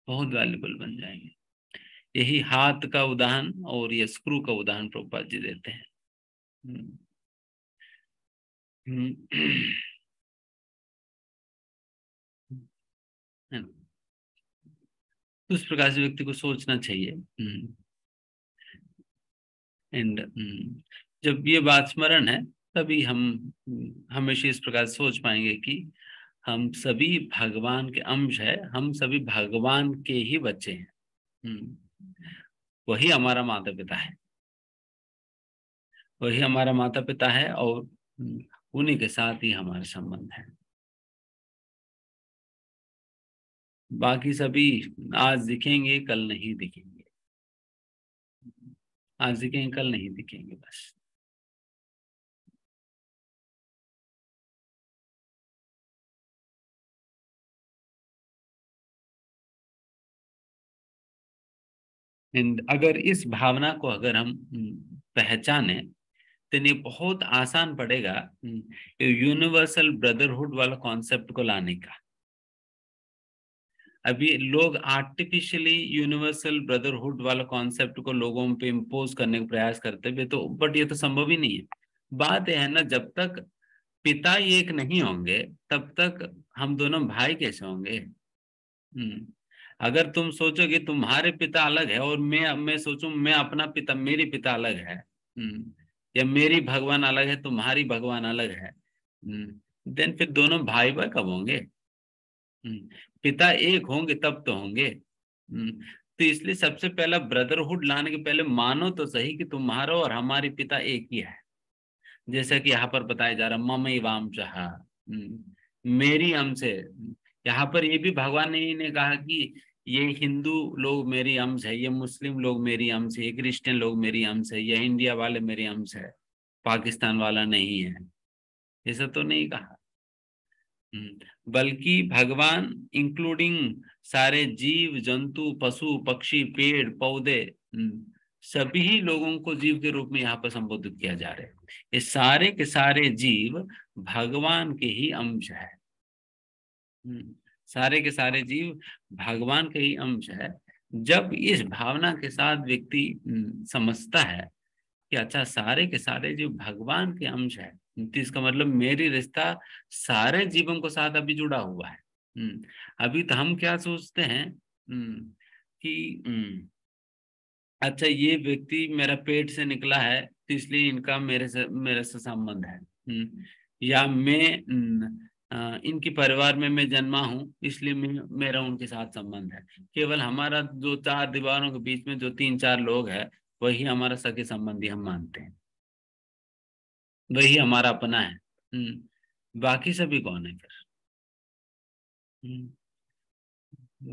A: बहुत वैल्यूबल बन जाएंगे। यही हाथ का उदाहरण और ये स्क्रू का उदाहरण प्रभुपाद जी देते हैं। है ना? उस प्रकार से व्यक्ति को सोचना चाहिए। एंड जब ये बात स्मरण है, तभी हम हमेशा इस प्रकार से सोच पाएंगे कि हम सभी भगवान के अंश है, हम सभी भगवान के ही बच्चे हैं। वही हमारा माता पिता है, वही हमारा माता पिता है, और उन्हीं के साथ ही हमारा संबंध है। बाकी सभी आज दिखेंगे, कल नहीं दिखेंगे, आज दिखेंगे कल नहीं दिखेंगे, बस। एंड अगर इस भावना को अगर हम पहचाने, तो ये बहुत आसान पड़ेगा यूनिवर्सल ब्रदरहुड वाला कॉन्सेप्ट को लाने का। अभी लोग आर्टिफिशियली यूनिवर्सल ब्रदरहुड वाला कॉन्सेप्ट को लोगों पे इम्पोज करने का प्रयास करते हैं, तो बट ये तो संभव ही नहीं है। बात यह है ना, जब तक पिता एक नहीं होंगे तब तक हम दोनों भाई कैसे होंगे? अगर तुम सोचो कि तुम्हारे पिता अलग है और मैं सोचूं मैं अपना पिता, मेरी पिता अलग है, या मेरी भगवान अलग है, तुम्हारी भगवान अलग है, देन फिर दोनों भाई भाई कब होंगे? पिता एक होंगे तब तो होंगे। तो इसलिए सबसे पहला ब्रदरहुड लाने के पहले मानो तो सही कि तुम्हारा और हमारी पिता एक ही है। जैसा कि यहाँ पर बताया जा रहा ममई वाम चाह, मेरी अंश है। यहाँ पर ये भी भगवान ने कहा कि ये हिंदू लोग मेरी अंश है, ये मुस्लिम लोग मेरी अंश है, ये क्रिश्चियन लोग मेरी अंश है, ये इंडिया वाले मेरी अंश है, पाकिस्तान वाला नहीं है, ऐसा तो नहीं कहा। बल्कि भगवान इंक्लूडिंग सारे जीव जंतु पशु पक्षी पेड़ पौधे, सभी लोगों को जीव के रूप में यहाँ पर संबोधित किया जा रहा है। ये सारे के सारे जीव भगवान के ही अंश है। सारे के सारे जीव भगवान का ही अंश है। जब इस भावना के साथ व्यक्ति समझता है कि अच्छा सारे के सारे जीव भगवान के अंश है, तो इसका मतलब मेरी रिश्ता सारे जीवों के साथ अभी जुड़ा हुआ है। अभी तो हम क्या सोचते हैं कि अच्छा ये व्यक्ति मेरा पेट से निकला है तो इसलिए इनका मेरे से संबंध है। या मैं इनकी परिवार में मैं जन्मा हूँ इसलिए मेरा उनके साथ संबंध है। केवल हमारा जो चार दीवारों के बीच में जो 3-4 लोग हैं वही हमारा सगे संबंधी हम मानते हैं, वही हमारा अपना है। बाकी सभी कौन है फिर?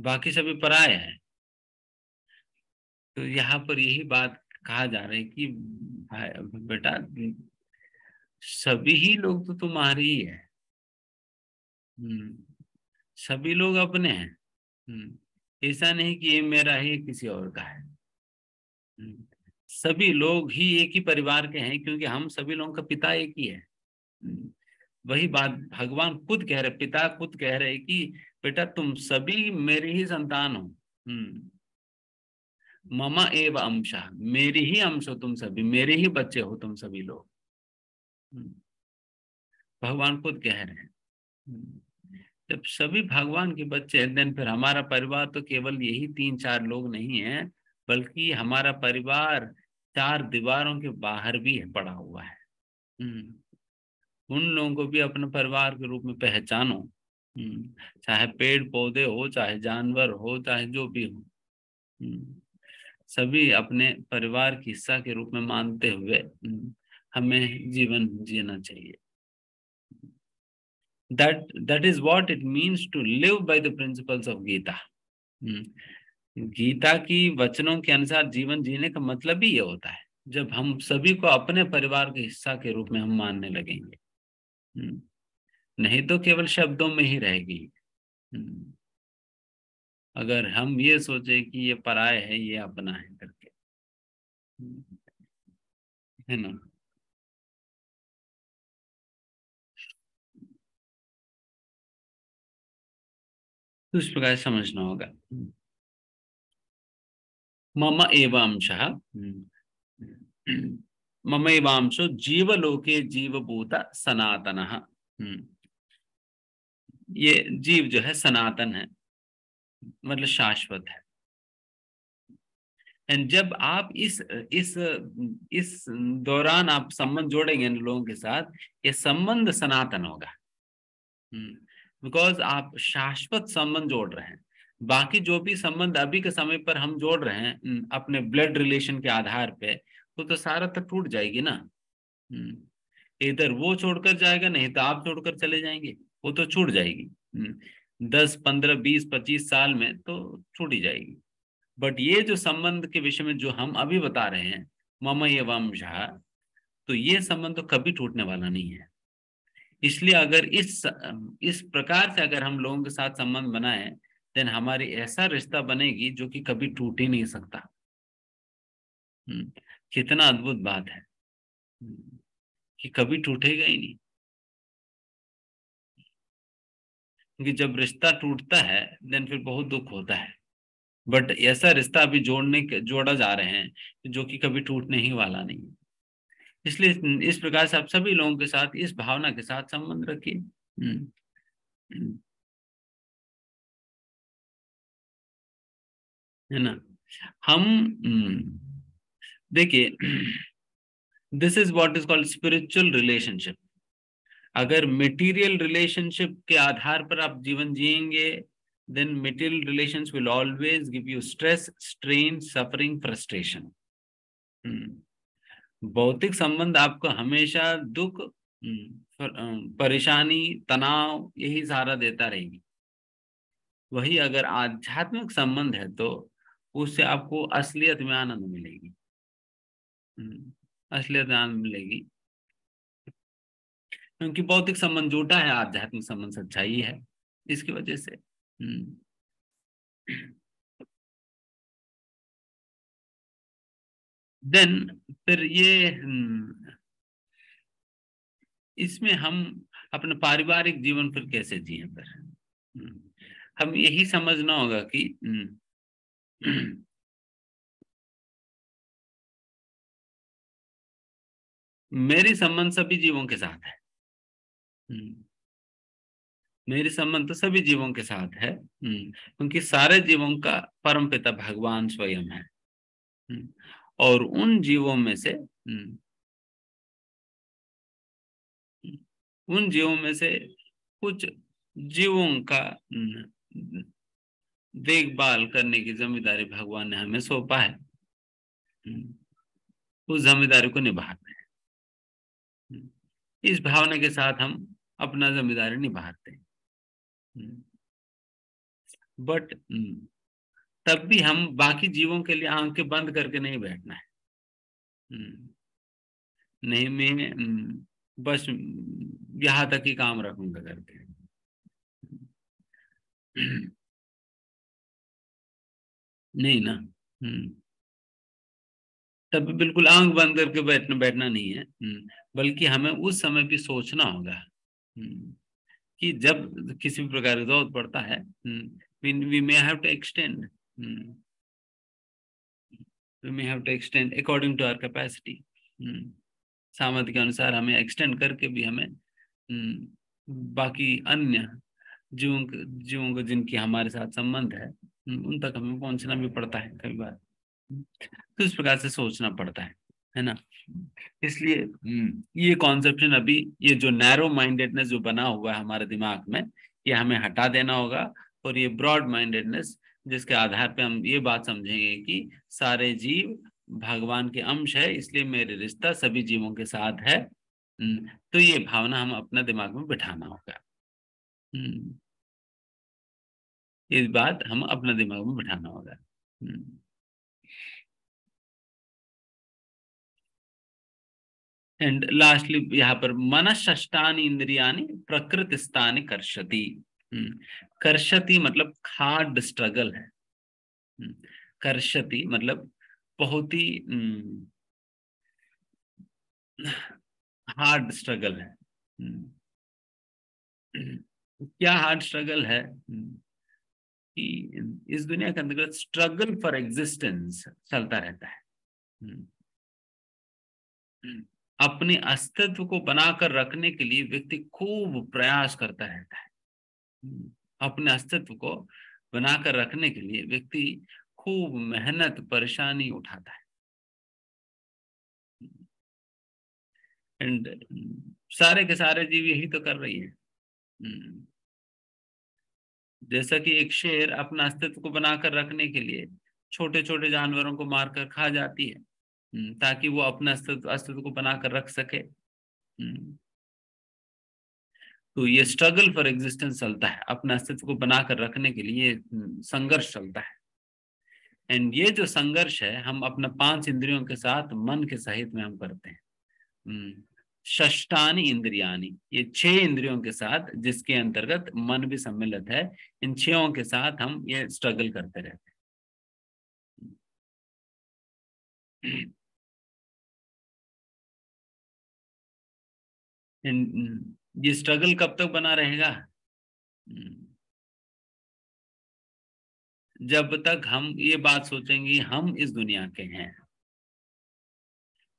A: बाकी सभी पराये हैं। तो यहाँ पर यही बात कहा जा रहा है कि बेटा सभी ही लोग तो तुम्हारे ही है। सभी लोग अपने हैं। ऐसा नहीं कि ये मेरा है किसी और का है। सभी लोग ही एक ही परिवार के हैं क्योंकि हम सभी लोगों का पिता एक ही है। वही बात भगवान खुद कह रहे, पिता खुद कह रहे कि बेटा तुम सभी मेरी ही संतान हो। ममा एव अंशा, मेरी ही अंश हो तुम सभी, मेरे ही बच्चे हो तुम सभी लोग। भगवान खुद कह रहे हैं। जब सभी भगवान के बच्चे हैं देन फिर हमारा परिवार तो केवल यही 3-4 लोग नहीं है, बल्कि हमारा परिवार 4 दीवारों के बाहर भी पड़ा हुआ है। उन लोगों को भी अपने परिवार के रूप में पहचानो। चाहे पेड़ पौधे हो, चाहे जानवर हो, चाहे जो भी हो, सभी अपने परिवार की हिस्सा के रूप में मानते हुए हमें जीवन जीना चाहिए। That is what it means to live by the principles of Gita. Gita की वचनों के अनुसार जीवन जीने का मतलब ही ये होता है जब हम सभी को अपने परिवार के हिस्सा के रूप में हम मानने लगेंगे। नहीं तो केवल शब्दों में ही रहेगी। अगर हम ये सोचे कि ये पराया है ये अपना है करके, है ना। तो इस प्रकार समझना होगा। मम एव अंशः, मम एवांशो जीवलोके जीवभूत सनातनः। ये जीव जो है सनातन है, मतलब शाश्वत है। एंड जब आप इस दौरान आप संबंध जोड़ेंगे इन लोगों के साथ, ये संबंध सनातन होगा। बिकॉज आप शाश्वत संबंध जोड़ रहे हैं। बाकी जो भी संबंध अभी के समय पर हम जोड़ रहे हैं अपने ब्लड रिलेशन के आधार पे, तो सारा तो टूट जाएगी ना। इधर वो छोड़कर जाएगा, नहीं तो आप छोड़कर चले जाएंगे, वो तो छूट जाएगी। 10, 15, 20, 25 साल में तो छूट ही जाएगी। बट ये जो संबंध के विषय में जो हम अभी बता रहे हैं मम एवंशः, तो ये संबंध तो कभी टूटने वाला नहीं है। इसलिए अगर इस प्रकार से अगर हम लोगों के साथ संबंध बनाए देन हमारी ऐसा रिश्ता बनेगी जो कि कभी टूट ही नहीं सकता। कितना अद्भुत बात है कि कभी टूटेगा ही नहीं। क्योंकि जब रिश्ता टूटता है देन फिर बहुत दुख होता है। बट ऐसा रिश्ता अभी जोड़ा जा रहे हैं जो कि कभी टूटने ही वाला नहीं है। इसलिए इस प्रकार से आप सभी लोगों के साथ इस भावना के साथ संबंध रखिए। है ना। हम देखिए, this is what is called spiritual relationship. अगर मटेरियल रिलेशनशिप के आधार पर आप जीवन जिएंगे then material relations will always give you stress, strain, suffering, frustration. भौतिक संबंध आपको हमेशा दुख, परेशानी, तनाव यही सहारा देता रहेगी। वही अगर आध्यात्मिक संबंध है तो उससे आपको असलियत में आनंद मिलेगी। असलियत में आनंद मिलेगी क्योंकि भौतिक संबंध झूठा है, आध्यात्मिक संबंध सच्चाई है। इसकी वजह से देन फिर ये इसमें हम अपना पारिवारिक जीवन फिर कैसे जिए फिर। हम यही समझना होगा कि मेरी संबंध सभी जीवों के साथ है। मेरी संबंध तो सभी जीवों के साथ है, क्योंकि सारे जीवों का परमपिता भगवान स्वयं है। और उन जीवों में से कुछ जीवों का देखभाल करने की जिम्मेदारी भगवान ने हमें सौंपा है। उस जिम्मेदारी को निभाते हैं। इस भावना के साथ हम अपना जिम्मेदारी निभाते हैं। बट तब भी हम बाकी जीवों के लिए आंखें बंद करके नहीं बैठना है। नहीं, मैं बस यहाँ तक ही काम रखूंगा करके। नहीं ना। तब भी बिल्कुल आंख बंद करके बैठना नहीं है। बल्कि हमें उस समय भी सोचना होगा कि जब किसी भी प्रकार की जरूरत पड़ता है, we may have to extend, according to our capacity. सामर्थ्य के अनुसार हमें एक्सटेंड करके भी हमें बाकी अन्य जीवों को जिनकी हमारे साथ संबंध है, उन तक हमें पहुंचना भी पड़ता है कई बार। तो इस प्रकार से सोचना पड़ता है ना। इसलिए ये कॉन्सेप्शन अभी, ये जो नैरो माइंडेडनेस जो बना हुआ है हमारे दिमाग में, ये हमें हटा देना होगा। और ये ब्रॉड माइंडेडनेस, जिसके आधार पे हम ये बात समझेंगे कि सारे जीव भगवान के अंश है, इसलिए मेरे रिश्ता सभी जीवों के साथ है। तो ये भावना हम अपना दिमाग में बिठाना होगा। इस बात हम अपना दिमाग में बिठाना होगा। एंड लास्टली यहाँ पर मनष्टानि इंद्रियानि प्रकृति स्थानि कर्षति। कर्षति मतलब हार्ड स्ट्रगल है। कर्षति मतलब बहुत ही हार्ड स्ट्रगल है। क्या हार्ड स्ट्रगल है? कि इस दुनिया के अंतर्गत स्ट्रगल फॉर एग्जिस्टेंस चलता रहता है। अपने अस्तित्व को बनाकर रखने के लिए व्यक्ति खूब प्रयास करता रहता है। अपने अस्तित्व को बनाकर रखने के लिए व्यक्ति खूब मेहनत परेशानी उठाता है। एंड सारे के सारे जीव यही तो कर रही है। जैसा कि एक शेर अपना अस्तित्व को बनाकर रखने के लिए छोटे छोटे जानवरों को मारकर खा जाती है, ताकि वो अपने अस्तित्व को बनाकर रख सके। तो ये स्ट्रगल फॉर एग्जिस्टेंस चलता है, अपने अस्तित्व को बनाकर रखने के लिए संघर्ष चलता है। एंड ये जो संघर्ष है हम अपना 5 इंद्रियों के साथ मन के सहित में हम करते हैं। षष्ठानि इंद्रियानि, ये 6 इंद्रियों के साथ, जिसके अंतर्गत मन भी सम्मिलित है, इन 6 के साथ हम ये स्ट्रगल करते रहते हैं। ये स्ट्रगल कब तक बना रहेगा? जब तक हम ये बात सोचेंगे हम इस दुनिया के हैं।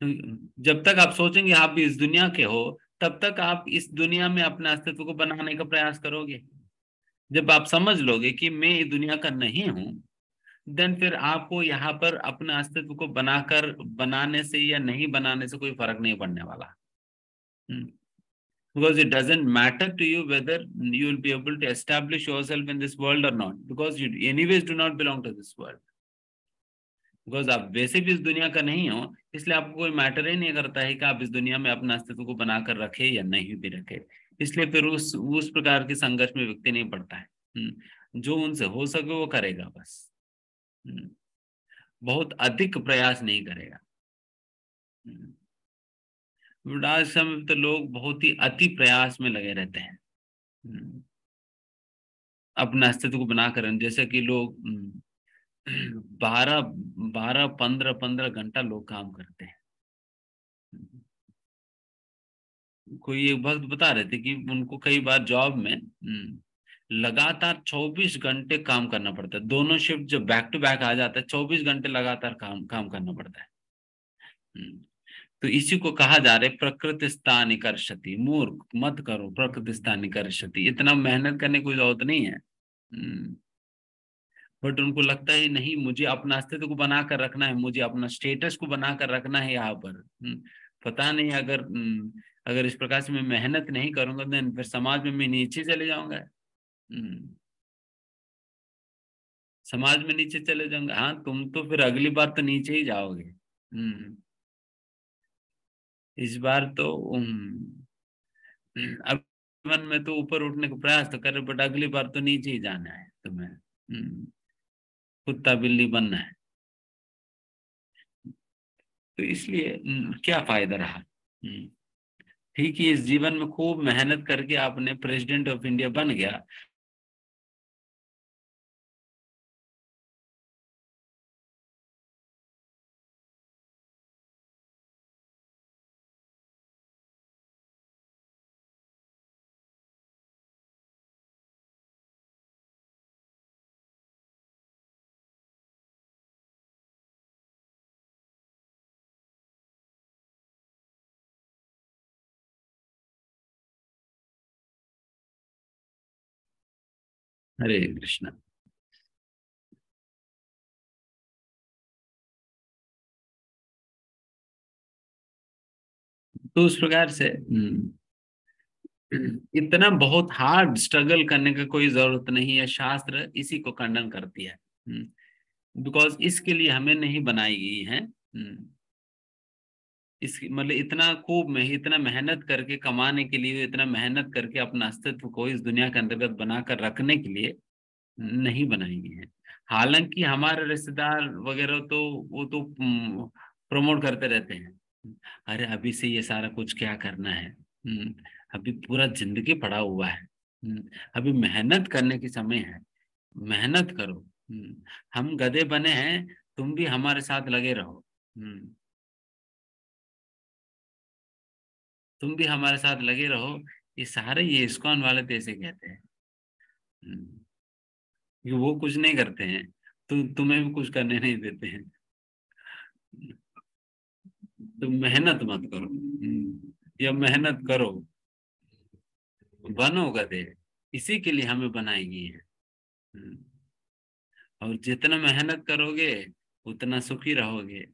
A: जब तक आप सोचेंगे आप भी इस दुनिया के हो, तब तक आप इस दुनिया में अपने अस्तित्व को बनाने का प्रयास करोगे। जब आप समझ लोगे कि मैं इस दुनिया का नहीं हूं, देन फिर आपको यहाँ पर अपने अस्तित्व को बनाने से या नहीं बनाने से कोई फर्क नहीं पड़ने वाला। Because it doesn't matter to you whether you will be able to establish yourself in this world or not, because you anyways do not belong to this world. Because आप वैसे भी इस दुनिया का नहीं हो, इसलिए आपको कोई मैटर ही नहीं करता है कि आप इस दुनिया में अपना अस्तित्व को बनाकर रखे या नहीं भी रखे। इसलिए फिर उस प्रकार के संघर्ष में व्यक्ति नहीं पड़ता है। जो उनसे हो सके वो करेगा बस। बहुत अधिक प्रयास नहीं करेगा। वृद्धाश्रम में तो लोग बहुत ही अति प्रयास में लगे रहते हैं अपना अस्तित्व को बनाकर। जैसे कि लोग 15 घंटा लोग काम करते हैं। कोई एक वक्त बता रहे थे कि उनको कई बार जॉब में लगातार 24 घंटे काम करना पड़ता है। दोनों शिफ्ट जब बैक टू बैक आ जाता है, 24 घंटे लगातार काम काम करना पड़ता है। तो इसी को कहा जा रहा है प्रकृति स्थान कर्षति, मूर्ख मत करो प्रकृति स्थान कर्षति, इतना मेहनत करने की कोई जरूरत नहीं है। बट उनको लगता है नहीं, मुझे अपना अस्तित्व को बनाकर रखना है, मुझे अपना स्टेटस को बनाकर रखना है यहाँ पर। पता नहीं अगर इस प्रकार से मैं मेहनत नहीं करूंगा देन फिर समाज में मैं नीचे चले जाऊंगा। समाज में नीचे चले जाऊंगा। हाँ, तुम तो फिर अगली बार तो नीचे ही जाओगे। इस बार तो अब मन में तो ऊपर उठने का प्रयास तो कर, बट अगली बार तो नीचे ही जाना है तुम्हें। कुत्ता बिल्ली बनना है। तो इसलिए क्या फायदा रहा। ठीक है, इस जीवन में खूब मेहनत करके आपने प्रेसिडेंट ऑफ इंडिया बन गया। हरे कृष्णा। तो उस प्रकार से इतना बहुत हार्ड स्ट्रगल करने का कोई जरूरत नहीं है, शास्त्र इसी को खंडन करती है। बिकॉज इसके लिए हमें नहीं बनाई गई है। इसकी मतलब इतना खूब में इतना मेहनत करके कमाने के लिए, इतना मेहनत करके अपना अस्तित्व को इस दुनिया के अंतर्गत बनाकर रखने के लिए नहीं बनाई गई है। हालांकि हमारे रिश्तेदार वगैरह तो वो तो प्रमोट करते रहते हैं, अरे अभी से ये सारा कुछ क्या करना है, अभी पूरा जिंदगी पड़ा हुआ है, अभी मेहनत करने की समय है, मेहनत करो। हम गधे बने हैं, तुम भी हमारे साथ लगे रहो। तुम भी हमारे साथ लगे रहो। ये सारे ये इस्कॉन वाले तो ऐसे कहते हैं। कि वो कुछ नहीं करते हैं तो तुम्हें भी कुछ करने नहीं देते हैं। तुम मेहनत मत करो, या मेहनत करो, बनो गधे। इसी के लिए हमें बनाई गई है। और जितना मेहनत करोगे उतना सुखी रहोगे।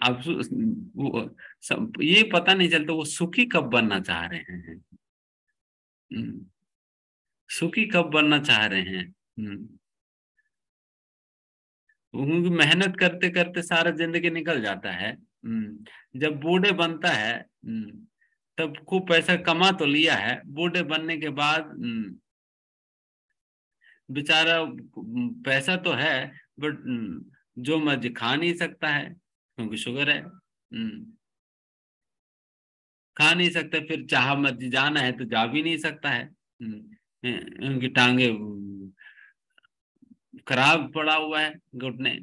A: अब वो सब ये पता नहीं चलता वो सुखी कब बनना चाह रहे हैं। सुखी कब बनना चाह रहे हैं। क्योंकि मेहनत करते करते सारा जिंदगी निकल जाता है। जब बूढ़े बनता है, तब खूब पैसा कमा तो लिया है, बूढ़े बनने के बाद बेचारा पैसा तो है बट जो मर्जी खा नहीं सकता है क्योंकि शुगर है। खा नहीं सकता, फिर चाह मर्जी जाना है तो जा भी नहीं सकता है। उनकी टांगे खराब पड़ा हुआ है, घुटने।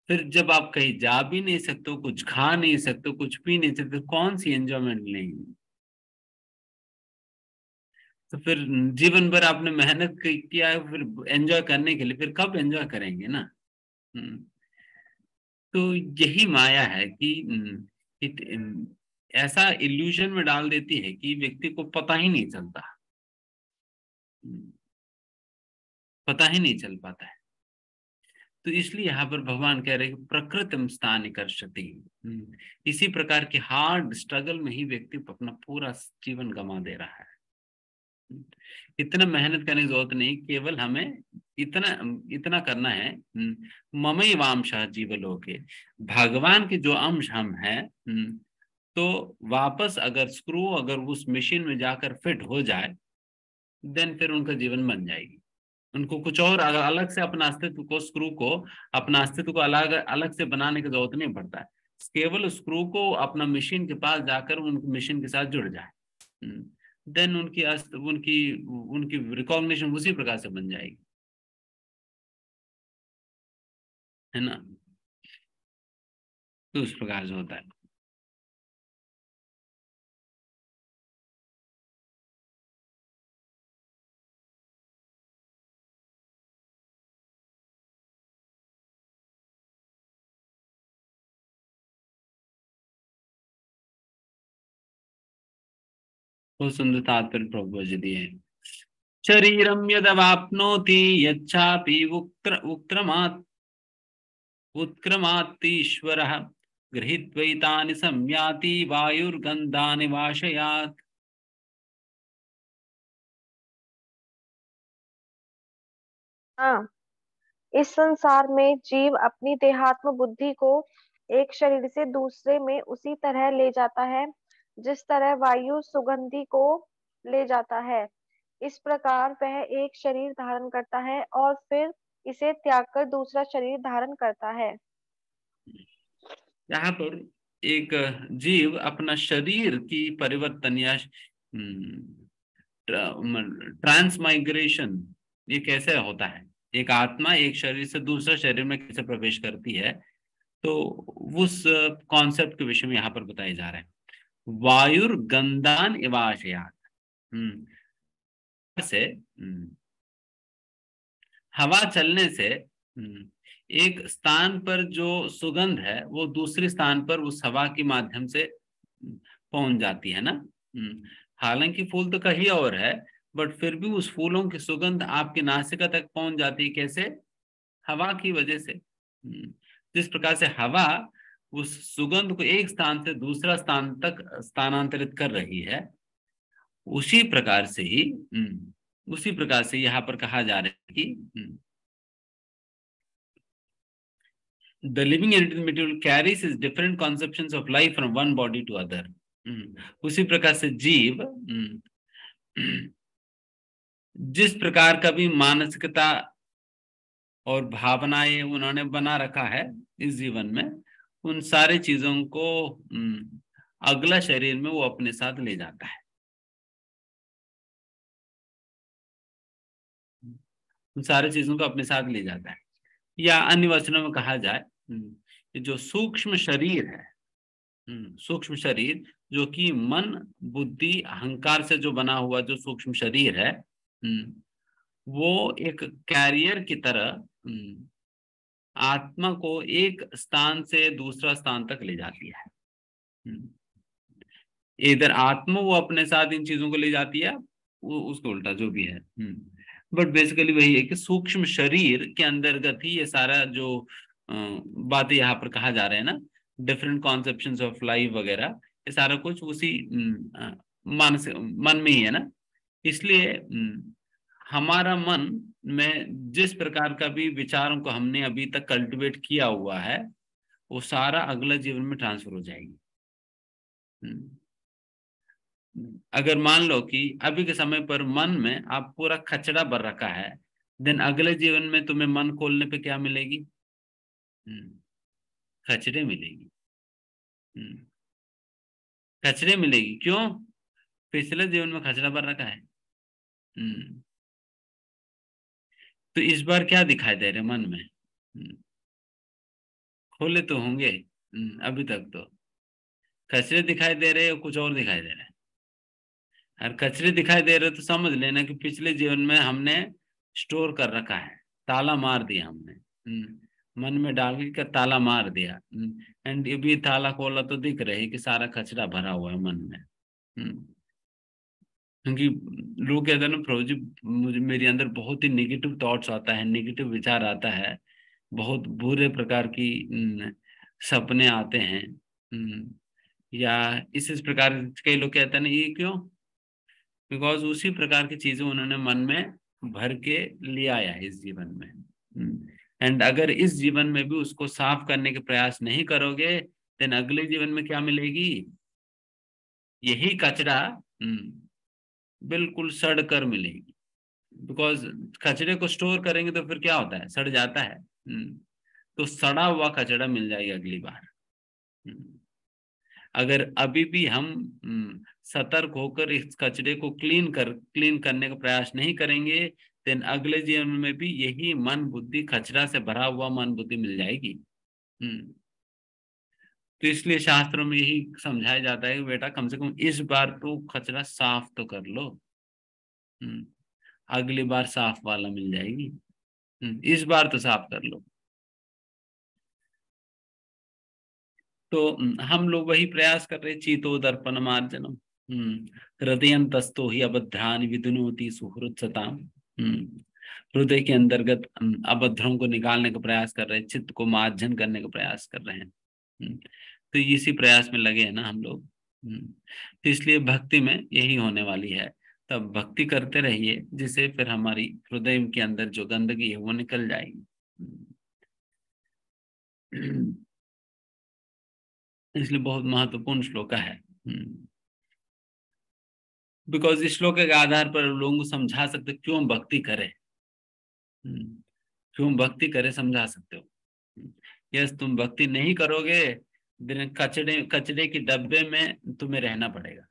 A: फिर जब आप कहीं जा भी नहीं सकते हो, कुछ खा नहीं सकते हो, कुछ पी नहीं सकते, कौन सी एंजॉयमेंट लेंगे। तो फिर जीवन भर आपने मेहनत किया है फिर एंजॉय करने के लिए, फिर कब एंजॉय करेंगे ना। हम्म, तो यही माया है कि ऐसा इल्यूजन में डाल देती है कि व्यक्ति को पता ही नहीं चलता। हम्म, पता ही नहीं चल पाता है। तो इसलिए यहाँ पर भगवान कह रहे हैं कि प्रकृतिम स्थान कर्षति। इसी प्रकार के हार्ड स्ट्रगल में ही व्यक्ति अपना पूरा जीवन गंवा दे रहा है। इतना मेहनत करने की जरूरत नहीं, केवल हमें इतना इतना करना है, ममई वांशः जीवलोके, भगवान के जो अंश हम हैं, तो वापस अगर स्क्रू अगर उस मशीन में जाकर फिट हो जाए देन फिर उनका जीवन बन जाएगी। उनको कुछ और अगर अलग से अपना अस्तित्व को स्क्रू को अपना अस्तित्व को अलग अलग से बनाने की जरूरत नहीं पड़ता है। केवल स्क्रू को अपना मशीन के पास जाकर उन मशीन के साथ जुड़ जाए, देन उनकी उनकी रिकॉग्निशन उसी प्रकार से बन जाएगी, है ना। तो उस प्रकार से होता है। बहुत सुंदर तात्पर्य प्रभु जी दिए हैं। शरीरम यदवाप्नोति यच्चापि उत्क्रमात्तीश्वरः गृहीत्वैतानि संयाति वायुर्गन्धानि वाशयात्।
C: हाँ, इस संसार में जीव अपनी देहात्म बुद्धि को एक शरीर से दूसरे में उसी तरह ले जाता है जिस तरह वायु सुगंधि को ले जाता है। इस प्रकार वह एक शरीर धारण करता है और फिर इसे त्याग कर दूसरा शरीर धारण करता है।
A: यहाँ पर एक जीव अपना शरीर की परिवर्तन या ट्रांसमाइग्रेशन ये कैसे होता है, एक आत्मा एक शरीर से दूसरे शरीर में कैसे प्रवेश करती है, तो उस कॉन्सेप्ट के विषय में यहाँ पर बताया जा रहा है। वायुर्गंधान इवाशयात, से हवा चलने से एक स्थान पर जो सुगंध है वो दूसरे स्थान पर उस हवा के माध्यम से पहुंच जाती है ना। हालांकि फूल तो कहीं और है, बट फिर भी उस फूलों की सुगंध आपकी नासिका तक पहुंच जाती है। कैसे? हवा की वजह से। जिस प्रकार से हवा उस सुगंध को एक स्थान से दूसरा स्थान तक स्थानांतरित कर रही है, उसी प्रकार से यहाँ पर कहा जा रहा है कि the living entity material carries its different conceptions of life from one body to other. उसी प्रकार से जीव जिस प्रकार का भी मानसिकता और भावनाएं उन्होंने बना रखा है इस जीवन में, उन सारी चीजों को अगला शरीर में वो अपने साथ ले जाता है। उन सारी चीजों को अपने साथ ले जाता है, या अन्य वचनों में कहा जाए जो सूक्ष्म शरीर है, सूक्ष्म शरीर जो कि मन बुद्धि अहंकार से जो बना हुआ जो सूक्ष्म शरीर है, वो एक कैरियर की तरह आत्मा को एक स्थान से दूसरा स्थान तक ले जाती है। इधर आत्मा वो अपने साथ इन चीजों को ले जाती है, वो उसको उल्टा जो भी है, बट बेसिकली वही है कि सूक्ष्म शरीर के अंतर्गत ही ये सारा जो बातें यहाँ पर कहा जा रहे हैं ना, डिफरेंट कॉन्सेप्शंस ऑफ लाइफ वगैरह, ये सारा कुछ उसी मन में ही है ना। इसलिए हमारा मन में जिस प्रकार का भी विचारों को हमने अभी तक कल्टिवेट किया हुआ है, वो सारा अगला जीवन में ट्रांसफर हो जाएगी। अगर मान लो कि अभी के समय पर मन में आप पूरा खचड़ा भर रखा है, देन अगले जीवन में तुम्हें मन खोलने पे क्या मिलेगी? खचड़े मिलेगी। खचड़े मिलेगी। क्यों? पिछले जीवन में खचड़ा भर रखा है। तो इस बार क्या दिखाई दे रहे मन में? खोले तो होंगे, अभी तक तो खचड़े दिखाई दे रहे और कुछ और दिखाई दे रहे हैं। और कचरे दिखाई दे रहे तो समझ लेना कि पिछले जीवन में हमने स्टोर कर रखा है, ताला मार दिया हमने, मन में डाल के ताला मार दिया, एंड ये भी ताला खोला तो दिख रहे कि सारा कचरा भरा हुआ है मन में। क्योंकि लोग कहते हैं ना, प्रभु जी मुझे मेरे अंदर बहुत ही नेगेटिव थॉट्स आता है, नेगेटिव विचार आता है, बहुत बुरे प्रकार की सपने आते हैं, या इस प्रकार कई लोग कहते हैं ना, ये क्यों? बिकॉज उसी प्रकार की चीजें उन्होंने मन में भर के ले आया है इस जीवन में। एंड अगर इस जीवन में भी उसको साफ करने के प्रयास नहीं करोगे, देन अगले जीवन में क्या मिलेगी? यही कचरा बिल्कुल सड़ कर मिलेगी। बिकॉज कचरे को स्टोर करेंगे तो फिर क्या होता है? सड़ जाता है। तो सड़ा हुआ कचरा मिल जाएगा अगली बार। अगर अभी भी हम सतर्क होकर इस कचरे को क्लीन करने का प्रयास नहीं करेंगे, देन अगले जीवन में भी यही मन बुद्धि कचरा से भरा हुआ मन बुद्धि मिल जाएगी। तो इसलिए शास्त्रों में यही समझाया जाता है कि बेटा कम से कम इस बार तो कचरा साफ तो कर लो, अगली बार साफ वाला मिल जाएगी, इस बार तो साफ कर लो। तो हम लोग वही प्रयास कर रहे, चीतो दर्पण मार्जनम, हृदयंतस्तो ही अभद्रानि विदुनोति सुहृत् सताम। हृदय के अंतर्गत अभद्रों को निकालने का प्रयास कर रहे हैं, चित्त को मार्जन करने का प्रयास कर रहे हैं। तो इसी प्रयास में लगे हैं ना हम लोग। तो इसलिए भक्ति में यही होने वाली है। तब भक्ति करते रहिए, जिससे फिर हमारी हृदय के अंदर जो गंदगी है वो निकल जाएगी। इसलिए बहुत महत्वपूर्ण श्लोक है। बिकॉज इस श्लोक के आधार पर लोगों को समझा सकते क्यों भक्ति करे, क्यों भक्ति करे समझा सकते हो। यस, तुम भक्ति नहीं करोगे, दिन कचड़े की डब्बे में तुम्हें रहना पड़ेगा।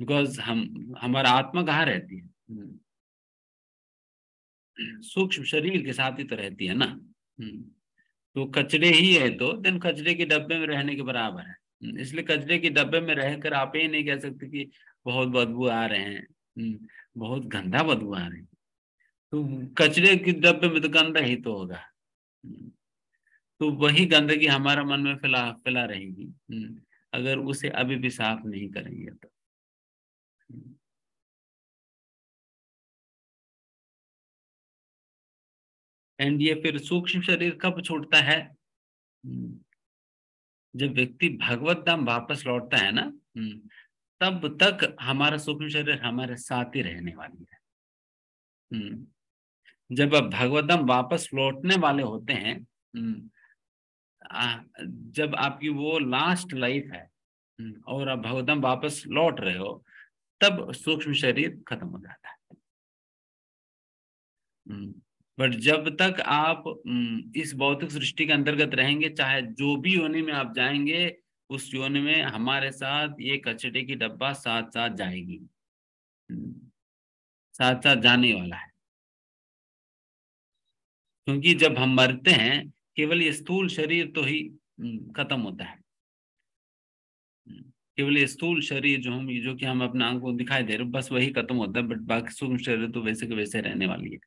A: बिकॉज हमारा आत्मा कहाँ रहती है? सूक्ष्म शरीर के साथ ही तो रहती है ना। तो कचड़े ही है तो दिन कचड़े के डब्बे में रहने के बराबर है। इसलिए कचड़े के डब्बे में रहकर आप ये नहीं कह सकते कि बहुत बदबू आ रहे हैं, बहुत गंदा बदबू आ रहे हैं। तो कचड़े के डब्बे में तो गंदा ही तो होगा। तो वही गंदगी हमारा मन में फैला रहेगी अगर उसे अभी भी साफ नहीं करेंगे तो। एंड ये फिर सूक्ष्म शरीर कब छूटता है? जब व्यक्ति भगवत धाम वापस लौटता है ना, तब तक हमारा सूक्ष्म शरीर हमारे साथ ही रहने वाली है। जब आप भगवत धाम वापस लौटने वाले होते हैं, जब आपकी वो लास्ट लाइफ है और आप भगवत धाम वापस लौट रहे हो, तब सूक्ष्म शरीर खत्म हो जाता है। बट जब तक आप इस भौतिक सृष्टि के अंतर्गत रहेंगे, चाहे जो भी योनि में आप जाएंगे, उस योनि में हमारे साथ ये कचड़े की डब्बा साथ साथ जाएगी, साथ साथ जाने वाला है। क्योंकि जब हम मरते हैं, केवल ये स्थूल शरीर तो ही खत्म होता है। केवल ये स्थूल शरीर जो कि हम अपना आंखों दिखाई दे रहे, बस वही खत्म होता है। बट बाकी सूक्ष्म शरीर तो वैसे के वैसे रहने वाली है।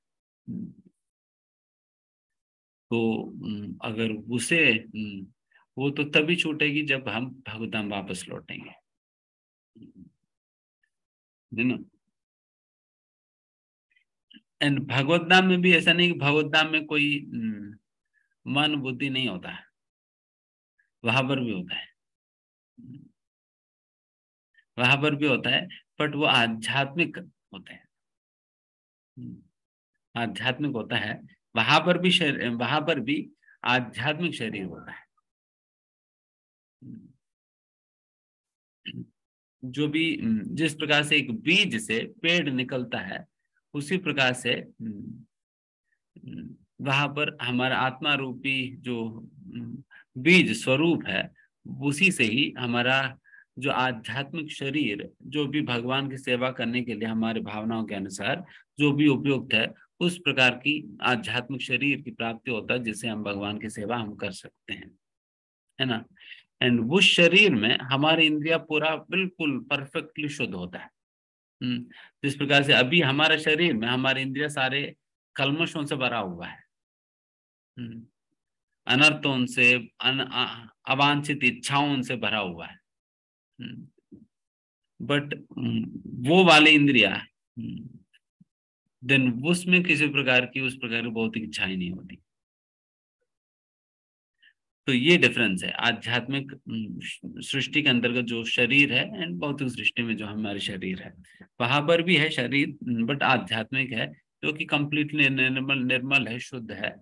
A: तो अगर उसे वो तो तभी छूटेगी जब हम भगवत धाम वापस लौटेंगे, है ना। एंड भगवत धाम में भी ऐसा नहीं कि भगवत धाम में कोई मन बुद्धि नहीं होता है, वहां पर भी होता है, वहां पर भी होता है, बट वो आध्यात्मिक होते हैं, आध्यात्मिक होता है। वहां पर भी आध्यात्मिक शरीर होता है। जो भी जिस प्रकार से एक बीज से पेड़ निकलता है, उसी प्रकार से वहां पर हमारा आत्मा रूपी जो बीज स्वरूप है, उसी से ही हमारा जो आध्यात्मिक शरीर, जो भी भगवान की सेवा करने के लिए हमारे भावनाओं के अनुसार जो भी उपयुक्त है, उस प्रकार की आध्यात्मिक शरीर की प्राप्ति होता है, जिससे हम भगवान की सेवा हम कर सकते हैं, है ना। एंड उस शरीर में हमारे इंद्रिया पूरा बिल्कुल परफेक्टली शुद्ध होता है। जिस प्रकार से अभी हमारे शरीर में हमारे इंद्रिया सारे कल्मशों से भरा हुआ है, अनर्थों से, अवांछित इच्छाओं से भरा हुआ है। बट वो वाले इंद्रिया देन उसमें किसी प्रकार की उस प्रकार की भौतिक इच्छाएं नहीं होती। तो ये डिफरेंस है आध्यात्मिक सृष्टि के अंतर्गत जो शरीर है एंड भौतिक सृष्टि में जो हमारे शरीर है, वहां पर भी है शरीर, बट आध्यात्मिक है, जो कि कंप्लीटली निर्मल है, शुद्ध है,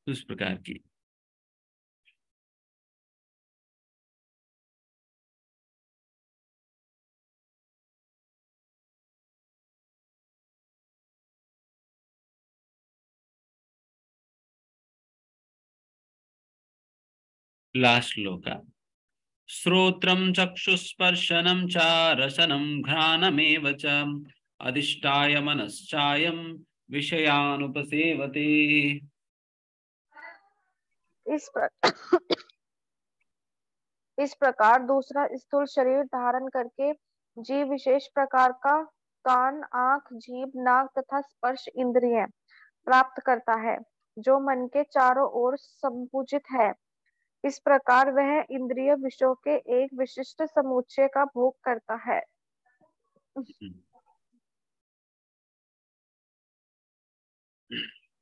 A: उस प्रकार की। लास्ट श्लोक, श्रोत्रं चक्षुस्पर्शनं च रसनं घ्राणमेव च अधिष्ठाय मनश्चायं विषयानुपसेवते।
C: इस प्रकार दूसरा स्थूल शरीर धारण करके जीव विशेष प्रकार का कान, आंख, जीभ, नाक तथा स्पर्श इंद्रिय प्राप्त करता है, जो मन के चारों ओर संपूजित है। इस प्रकार वह इंद्रिय विषयों के एक विशिष्ट समुच्चय का भोग करता है।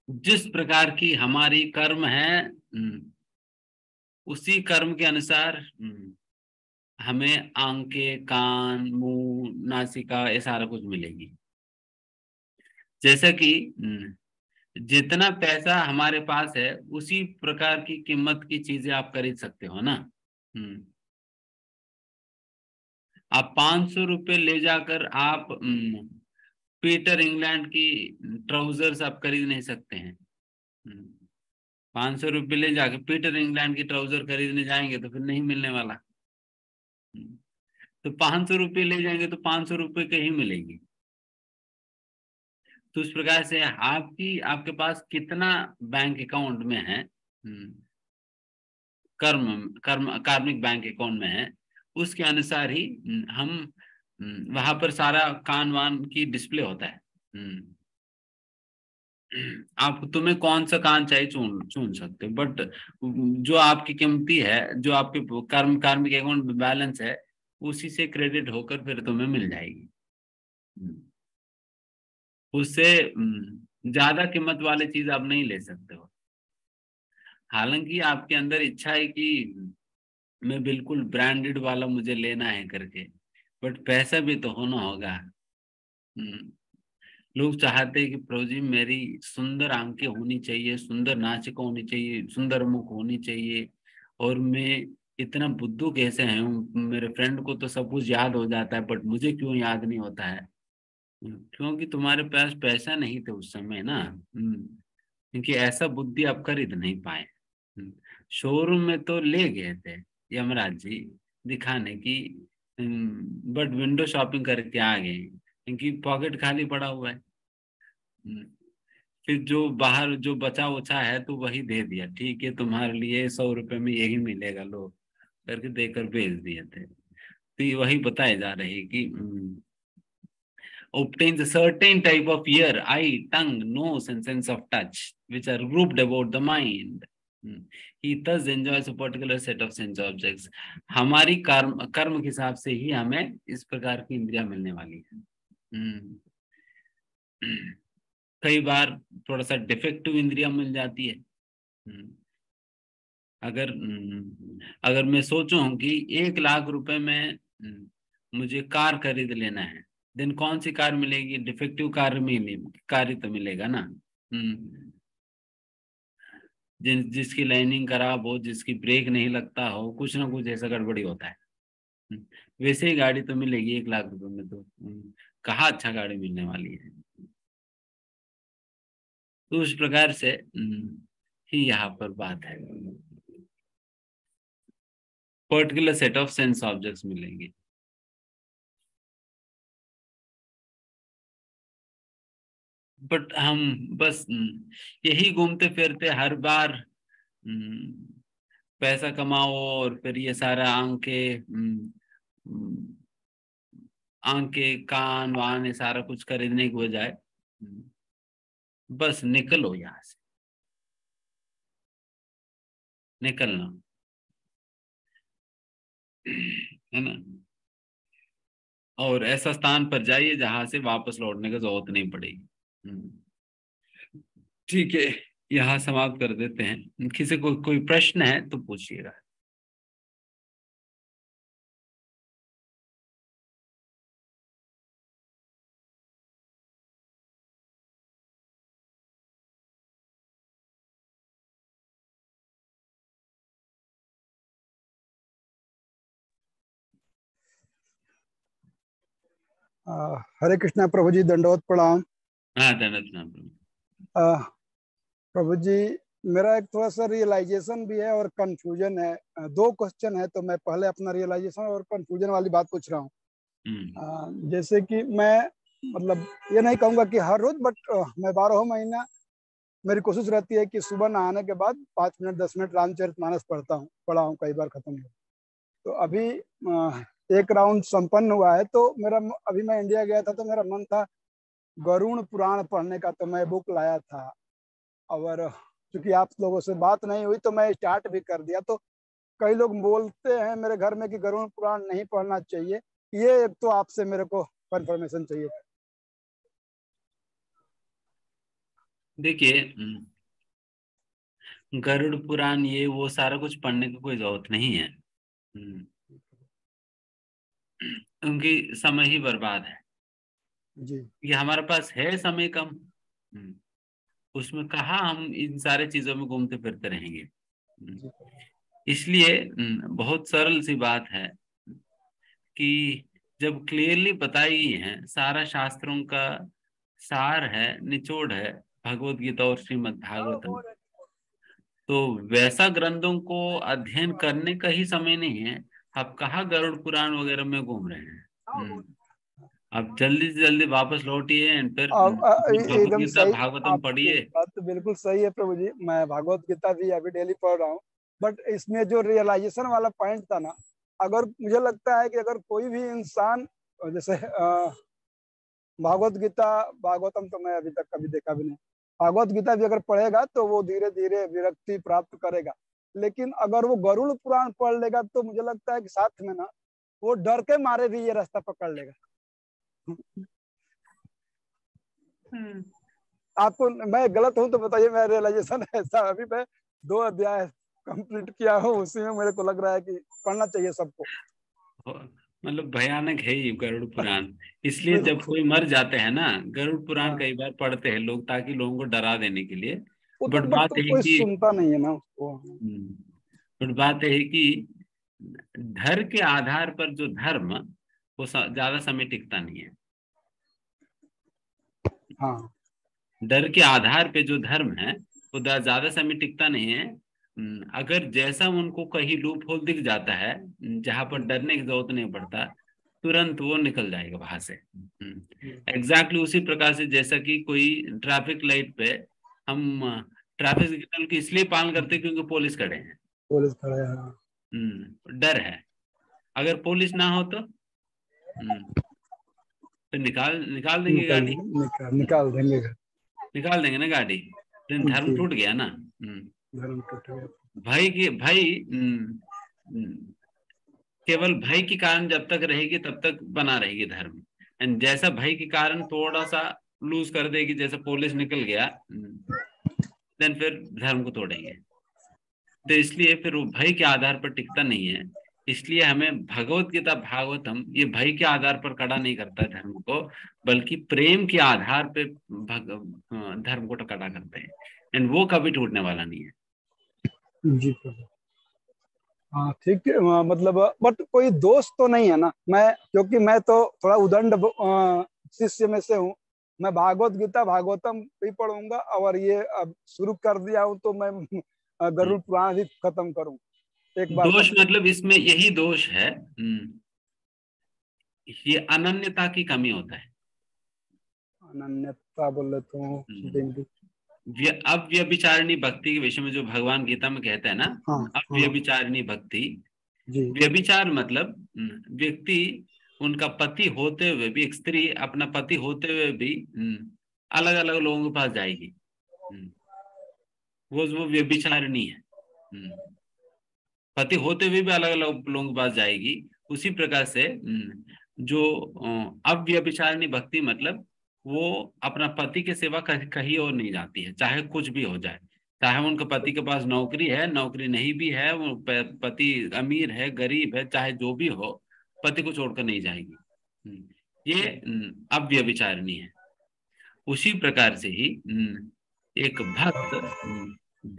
A: जिस प्रकार की हमारी कर्म है, उसी कर्म के अनुसार हमें आंखें, कान, मुंह, नासिका ये सारा कुछ मिलेगी। जैसा कि जितना पैसा हमारे पास है उसी प्रकार की कीमत की चीजें आप खरीद सकते हो ना। आप 500 रुपये ले जाकर आप पीटर इंग्लैंड की ट्राउजर्स आप खरीद नहीं सकते हैं। 500 रुपये ले जाकर पीटर इंग्लैंड की ट्राउजर खरीदने जाएंगे तो फिर नहीं मिलने वाला। तो 500 रुपये ले जाएंगे तो 500 रुपये के ही मिलेगी। तो उस प्रकार से आपके पास कितना बैंक अकाउंट में है, कार्मिक बैंक अकाउंट में है, उसके अनुसार ही हम वहां पर सारा कान वान की डिस्प्ले होता है। आप तुम्हें कौन सा कान चाहिए चुन सकते हो, बट जो आपकी कीमती है, जो आपके कार्मिक अकाउंट में बैलेंस है, उसी से क्रेडिट होकर फिर तुम्हें मिल जाएगी। उससे ज्यादा कीमत वाली चीज आप नहीं ले सकते हो। हालांकि आपके अंदर इच्छा है कि मैं बिल्कुल ब्रांडेड वाला मुझे लेना है करके, बट पैसा भी तो होना होगा। लोग चाहते हैं कि प्रभु जी मेरी सुंदर आंखें होनी चाहिए, सुंदर नासिका होनी चाहिए, सुंदर मुख होनी चाहिए, और मैं इतना बुद्धू कैसे है, मेरे फ्रेंड को तो सब कुछ याद हो जाता है बट मुझे क्यों याद नहीं होता है? क्योंकि तुम्हारे पास पैसा नहीं थे उस समय ना। क्योंकि ऐसा बुद्धि आप खरीद नहीं पाए। शोरूम में तो ले गए थे यमराज जी दिखाने की, बट विंडो शॉपिंग करके आ गए क्योंकि पॉकेट खाली पड़ा हुआ है। फिर जो बाहर जो बचा उचा है तो वही दे दिया, ठीक है तुम्हारे लिए 100 रुपए में यही मिलेगा, लो करके देकर भेज दिए थे। तो ये वही बताए जा रहे हैं कि obtains a certain type of ear, eye, tongue, nose, and sense of touch, which are grouped about the mind. He thus enjoys a particular set of sense objects. हमारी कर्म के हिसाब से ही हमें इस प्रकार की इंद्रियां मिलने वाली है। कई बार थोड़ा सा डिफेक्टिव इंद्रियां मिल जाती है। अगर मैं सोचूं कि 1 लाख रुपए में मुझे कार खरीद लेना है, देन कौन सी कार मिलेगी? डिफेक्टिव कार ही तो मिलेगा ना। जिसकी लाइनिंग खराब हो, जिसकी ब्रेक नहीं लगता हो, कुछ ना कुछ ऐसा गड़बड़ी होता है। वैसे ही गाड़ी तो मिलेगी 1 लाख रुपए में, तो कहाँ अच्छा गाड़ी मिलने वाली है। तो उस प्रकार से ही यहाँ पर बात है, particular set of sense objects मिलेंगे। बट हम बस यही घूमते फिरते हर बार पैसा कमाओ और फिर ये सारा आंखें कान वान ये सारा कुछ खरीदने की बजाय बस निकलो यहाँ से, निकलना है ना। और ऐसा स्थान पर जाइए जहां से वापस लौटने की जरूरत नहीं पड़ेगी। ठीक है, यहाँ समाप्त कर देते हैं। किसी को कोई प्रश्न है तो पूछिएगा।
D: हरे कृष्णा प्रभु जी, दंडवत प्रणाम।
A: हाँ धन्यवाद
D: प्रभु जी, मेरा एक थोड़ा सा रियलाइजेशन भी है और कंफ्यूजन है। 2 क्वेश्चन है, तो मैं पहले अपना रियलाइजेशन और कंफ्यूजन वाली बात पूछ रहा हूँ। जैसे कि मैं मतलब ये नहीं कहूँगा कि हर रोज, बट मैं 12 महीना मेरी कोशिश रहती है कि सुबह नहाने के बाद 5 मिनट 10 मिनट रामचरितमानस पढ़ा हूँ, कई बार खत्म हो। तो अभी 1 राउंड संपन्न हुआ है, तो अभी मैं इंडिया गया था तो मेरा मन था गरुड़ पुराण पढ़ने का, तो मैं बुक लाया था। और चूंकि आप लोगों से बात नहीं हुई तो मैं स्टार्ट भी कर दिया। तो कई लोग बोलते हैं मेरे घर में कि गरुड़ पुराण नहीं पढ़ना चाहिए, ये एक तो आपसे मेरे को कंफर्मेशन चाहिए।
A: देखिए, गरुड़ पुराण ये वो सारा कुछ पढ़ने की कोई जरूरत नहीं है, उनकी समय ही बर्बाद है
D: जी।
A: कि हमारे पास है समय कम, उसमें कहाँ हम इन सारे चीजों में घूमते फिरते रहेंगे। इसलिए बहुत सरल सी बात है कि जब क्लियरली बताई है, सारा शास्त्रों का सार है, निचोड़ है भगवत गीता और श्रीमद् भागवतम, तो वैसा ग्रंथों को अध्ययन करने का ही समय नहीं है। आप कहाँ गरुड़ पुराण वगैरह में घूम रहे हैं? आप जल्दी से जल्दी वापस लौटिए एंड फिर भगवत
D: एकदम
A: गीता
D: सही,
A: भागवतम पढ़िए।
D: बात तो बिल्कुल सही है प्रभु जी, मैं भागवत गीता भी अभी डेली पढ़ रहा हूँ। बट इसमें जो रियलाइजेशन वाला पॉइंट था ना, अगर मुझे लगता है कि अगर कोई भी इंसान जैसे भागवत गीता भागवतम तो मैं अभी तक कभी देखा भी नहीं, भागवत गीता भी अगर पढ़ेगा तो वो धीरे धीरे विरक्ति प्राप्त करेगा। लेकिन अगर वो गरुड़ पुराण पढ़ लेगा तो मुझे लगता है कि साथ में ना वो डर के मारे भी ये रास्ता पकड़ लेगा। आपको मैं गलत हूं तो बताइए, मेरा रियलाइजेशन ऐसा, अभी मैं 2 अध्याय कंप्लीट किया हूँ, उसी में मेरे को लग रहा है कि पढ़ना चाहिए सबको।
A: मतलब भयानक है ये गरुड़ पुराण, इसलिए जब कोई मर जाते हैं ना, गरुड़ पुराण कई बार पढ़ते हैं लोग ताकि लोगों को डरा देने के लिए। बट बात
D: तो
A: है
D: कोई
A: कि
D: सुनता नहीं है ना उसको।
A: बट बात है कि धर्म के आधार पर जो धर्म, वो ज्यादा समय टिकता नहीं है।
D: हाँ।
A: डर के आधार पे जो धर्म है वो ज्यादा समय टिकता नहीं है। अगर जैसा उनको कहीं लूप होल दिख जाता है जहां पर डरने की जरूरत नहीं पड़ता, तुरंत वो निकल जाएगा वहां से। एग्जैक्टली उसी प्रकार से जैसा कि कोई ट्रैफिक लाइट पे हम ट्रैफिक सिग्नल की इसलिए पालन करते हैं क्योंकि पुलिस खड़े हैं,
D: पुलिस खड़े हैं,
A: डर है। अगर पुलिस ना हो तो निकाल देंगे गाड़ी,
D: निकाल देंगे,
A: निकाल देंगे ना गाड़ी। धर्म टूट गया ना।
D: धर्म टूट गया।
A: भाई केवल भय के कारण जब तक रहेगी तब तक बना रहेगी धर्म, एंड जैसा भय के कारण थोड़ा सा लूज कर देगी, जैसे पुलिस निकल गया, देन फिर धर्म को तोड़ेंगे। तो इसलिए फिर वो भय के आधार पर टिकता नहीं है। इसलिए हमें भगवत गीता भागवतम ये भय के आधार पर खड़ा नहीं करता है धर्म को, बल्कि प्रेम के आधार पे धर्म को खड़ा करते हैं, एंड वो कभी टूटने वाला नहीं है।
D: जी प्रभु, हाँ ठीक है। मतलब बट कोई दोस्त तो नहीं है ना, मैं क्योंकि मैं तो थोड़ा उदंड शिष्य में से हूँ, मैं भागवत गीता भागवतम भी पढ़ूंगा और ये अब शुरू कर दिया हूँ तो मैं गरुड़ पुराण भी खत्म करूँ एक बार।
A: दोष मतलब इसमें यही दोष है, ये अनन्यता की कमी होता है।
D: अनन्यता बोले तो
A: अव्यभिचारिणी भक्ति के विषय में जो भगवान गीता में कहते हैं ना, अव्यभिचारिणी भक्ति, व्यभिचार मतलब व्यक्ति उनका पति होते हुए भी, एक स्त्री अपना पति होते हुए भी अलग अलग लोगों के पास जाएगी, वो व्यभिचारिणी है। पति होते हुए भी अलग अलग लोगों के पास जाएगी। उसी प्रकार से जो अव्यभिचारिणी भक्ति मतलब वो अपना पति के सिवा कहीं और नहीं जाती है, चाहे कुछ भी हो जाए। चाहे उनके पति के पास नौकरी है, नौकरी नहीं भी है, वो पति अमीर है, गरीब है, चाहे जो भी हो, पति को छोड़कर नहीं जाएगी। ये अव्यभिचारिणी है। उसी प्रकार से ही एक भक्त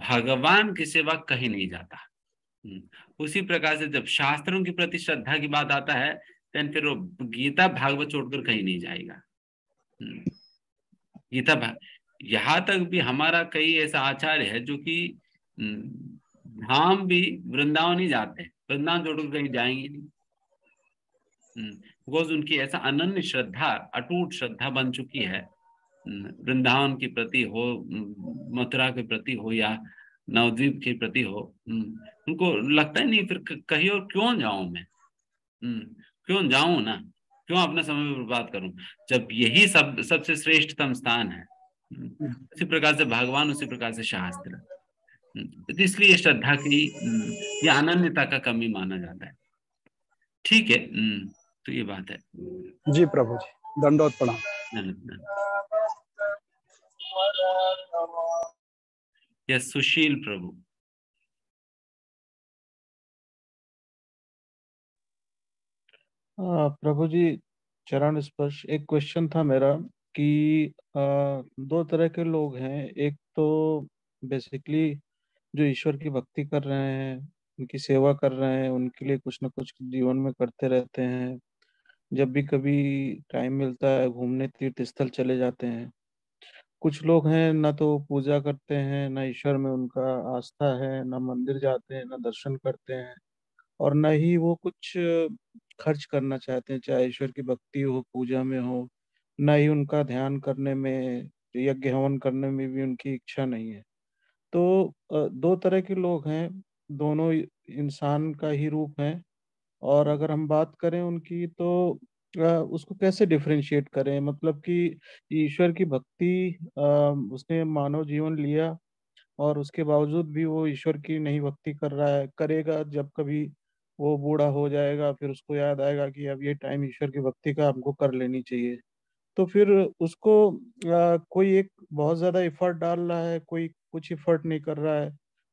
A: भगवान की सेवा कहीं नहीं जाता। उसी प्रकार से जब शास्त्रों के प्रति श्रद्धा की बात आता है, तो फिर वो गीता भागवत छोड़कर कहीं नहीं जाएगा। यहाँ तक भी हमारा कई ऐसा आचार्य है जो कि धाम भी वृंदावन ही जाते हैं, वृंदावन छोड़कर कहीं जाएंगे नहीं। बिकॉज उनकी ऐसा अनन्य श्रद्धा, अटूट श्रद्धा बन चुकी है, वृंदावन के प्रति हो, मथुरा के प्रति हो या नवद्वीप के प्रति हो, उनको लगता ही नहीं फिर कहीं और क्यों जाऊं मैं, क्यों जाऊं ना, क्यों अपना समय बर्बाद करूं, जब यही सबसे श्रेष्ठतम स्थान है। उसी प्रकार से भगवान, उसी प्रकार से शास्त्र। तो इसलिए श्रद्धा की या अनन्यता का कमी माना जाता है। ठीक है, तो ये बात है।
D: जी प्रभु जी, दंडोत प्रणाम।
A: यस, सुशील प्रभु।
E: प्रभु जी चरण स्पर्श। एक क्वेश्चन था मेरा कि दो तरह के लोग हैं। एक तो बेसिकली जो ईश्वर की भक्ति कर रहे हैं, उनकी सेवा कर रहे हैं, उनके लिए कुछ ना कुछ जीवन में करते रहते हैं, जब भी कभी टाइम मिलता है घूमने तीर्थ स्थल चले जाते हैं। कुछ लोग हैं ना तो पूजा करते हैं, ना ईश्वर में उनका आस्था है, ना मंदिर जाते हैं, ना दर्शन करते हैं, और न ही वो कुछ खर्च करना चाहते हैं, चाहे ईश्वर की भक्ति हो, पूजा में हो। न ही उनका ध्यान करने में, यज्ञ हवन करने में भी उनकी इच्छा नहीं है। तो दो तरह के लोग हैं, दोनों इंसान का ही रूप हैं। और अगर हम बात करें उनकी तो उसको कैसे डिफरेंशिएट करें? मतलब कि ईश्वर की भक्ति, उसने मानव जीवन लिया और उसके बावजूद भी वो ईश्वर की नहीं भक्ति कर रहा है। करेगा जब कभी वो बूढ़ा हो जाएगा, फिर उसको याद आएगा कि अब ये टाइम ईश्वर की भक्ति का हमको कर लेनी चाहिए। तो फिर उसको कोई एक बहुत ज्यादा एफर्ट डाल रहा है, कोई कुछ एफर्ट नहीं कर रहा है,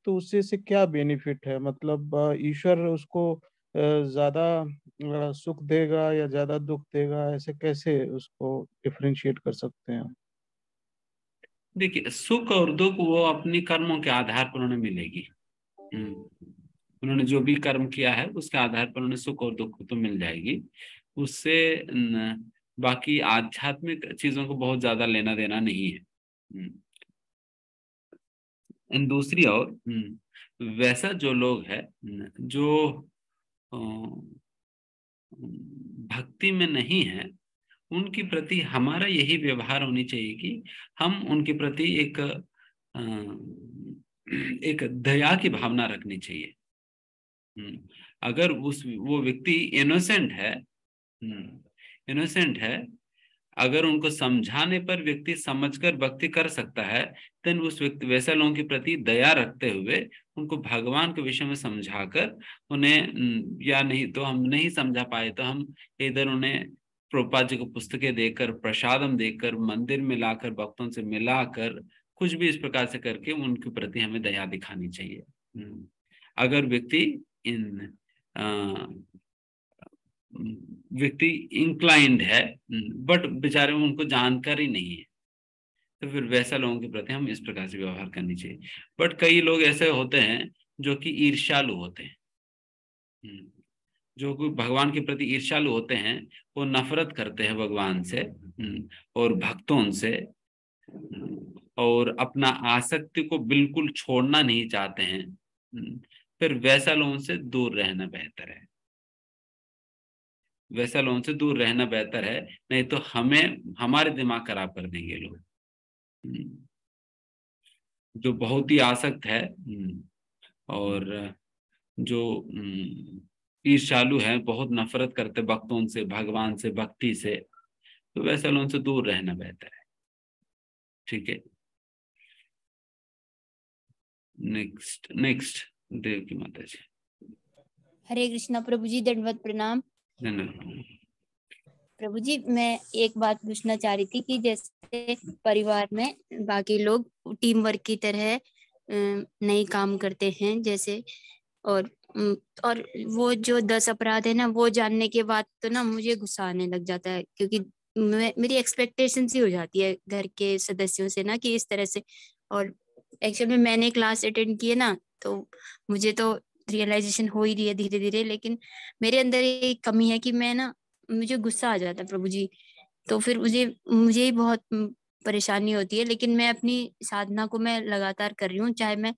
E: तो उससे से क्या बेनिफिट है? मतलब ईश्वर उसको ज्यादा सुख देगा या ज्यादा दुख देगा? ऐसे कैसे उसको डिफरेंशिएट कर सकते हैं?
A: देखिए, सुख और दुख वो अपनी कर्मों के आधार पर उन्हें मिलेगी। उन्होंने जो भी कर्म किया है उसके आधार पर उन्हें सुख और दुख तो मिल जाएगी। उससे बाकी आध्यात्मिक चीजों को बहुत ज्यादा लेना देना नहीं है। इन दूसरी ओर वैसा जो लोग है जो भक्ति में नहीं है, उनके प्रति हमारा यही व्यवहार होनी चाहिए कि हम उनके प्रति एक दया की भावना रखनी चाहिए। अगर वो व्यक्ति इनोसेंट है, अगर उनको समझाने पर व्यक्ति समझकर भक्ति कर सकता है, देन उस व्यक्ति वैसे लोगों के प्रति दया रखते हुए उनको भगवान के विषय में समझाकर उन्हें, या नहीं तो हम नहीं समझा पाए तो हम इधर उन्हें प्रभुपाद जी को पुस्तकें देकर, प्रसादम देकर, मंदिर में लाकर, भक्तों से मिलाकर, कुछ भी इस प्रकार से करके उनके प्रति हमें दया दिखानी चाहिए। अगर व्यक्ति इंक्लाइंड है बट बेचारे उनको जानकारी नहीं है, तो फिर वैसा लोगों के प्रति हम इस प्रकार से व्यवहार करनी चाहिए। बट कई लोग ऐसे होते हैं जो कि ईर्ष्यालु होते हैं, जो भगवान के प्रति ईर्ष्यालु होते हैं, वो नफरत करते हैं भगवान से और भक्तों से, और अपना आसक्ति को बिल्कुल छोड़ना नहीं चाहते हैं। फिर वैसा लोगों से दूर रहना बेहतर है। वैसा लोगों से दूर रहना बेहतर है, नहीं तो हमारे दिमाग खराब कर देंगे लोग। जो बहुत ही आसक्त है और जो ईर्ष्यालु है, बहुत नफरत करते भक्तों से, भगवान से, भक्ति से, तो वैसे लोगों से दूर रहना बेहतर है। ठीक है, नेक्स्ट देव की माता जी।
F: हरे कृष्णा प्रभु जी, दंडवत प्रणाम। प्रभु जी, मैं एक बात पूछना चाह रही थी कि जैसे परिवार में बाकी लोग टीम वर्क की तरह नहीं काम करते हैं जैसे, और वो जो 10 अपराध है ना, वो जानने के बाद तो ना मुझे गुस्सा आने लग जाता है, क्योंकि मेरी एक्सपेक्टेशन सी हो जाती है घर के सदस्यों से ना कि इस तरह से। और एक्चुअल में मैंने क्लास अटेंड की है ना, तो मुझे तो रियलाइजेशन हो ही रही है धीरे धीरे, लेकिन मेरे अंदर एक कमी है कि मैं ना, मुझे गुस्सा आ जाता है प्रभु जी। तो फिर मुझे ही बहुत परेशानी होती है, लेकिन मैं अपनी साधना को मैं लगातार कर रही हूँ, चाहे मैं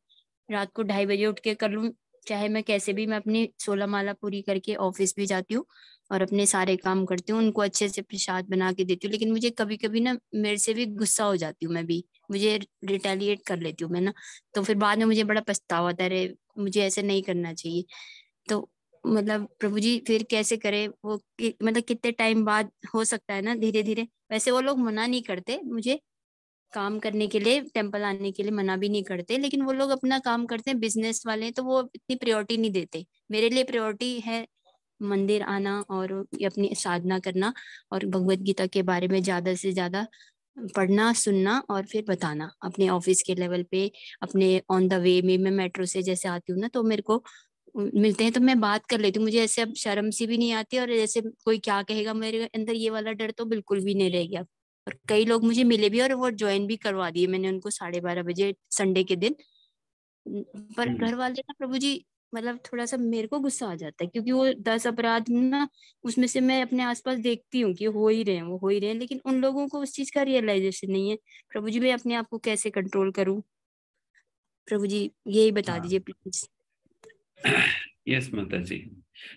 F: रात को 2:30 बजे उठ के कर लूँ, चाहे मैं कैसे भी, मैं अपनी 16 माला पूरी करके ऑफिस भी जाती हूँ और अपने सारे काम करती हूँ, उनको अच्छे से प्रसाद बना के देती हूँ। लेकिन मुझे कभी कभी ना मेरे से भी गुस्सा हो जाती हूँ, मैं भी मुझे रिटेलिएट कर लेती हूँ मैं ना, तो फिर बाद में मुझे बड़ा पछतावा होता है, अरे मुझे ऐसे नहीं करना चाहिए। तो मतलब प्रभु जी फिर कैसे करे वो मतलब कितने टाइम बाद हो सकता है ना धीरे धीरे? वैसे वो लोग मना नहीं करते मुझे, काम करने के लिए, टेम्पल आने के लिए मना भी नहीं करते, लेकिन वो लोग अपना काम करते हैं, बिजनेस वाले हैं, तो वो इतनी प्रायोरिटी नहीं देते। मेरे लिए प्रायोरिटी है मंदिर आना और ये अपनी साधना करना और भगवत गीता के बारे में ज्यादा से ज्यादा पढ़ना, सुनना और फिर बताना अपने ऑफिस के लेवल पे, अपने ऑन द वे में। मैं मेट्रो से जैसे आती हूँ ना, तो मेरे को मिलते हैं तो मैं बात कर लेती हूँ, मुझे ऐसे अब शर्म सी भी नहीं आती, और जैसे कोई क्या कहेगा, मेरे अंदर ये वाला डर तो बिल्कुल भी नहीं रह गया। और कई लोग मुझे मिले भी और वो ज्वाइन भी करवा दिए मैंने उनको 12:30 बजे संडे के दिन। पर घर वाले ना प्रभु जी, मतलब थोड़ा सा मेरे को गुस्सा आ जाता है, क्योंकि वो 10 अपराध ना, उसमें से मैं अपने आसपास देखती हूँ कि हो ही रहे हैं, वो हो ही रहे हैं, लेकिन उन लोगों को उस चीज का रियलाइजेशन नहीं है। प्रभु जी, मैं अपने आप को कैसे कंट्रोल करूं? प्रभु जी यही बता दीजिए प्लीज।
A: यस माता जी,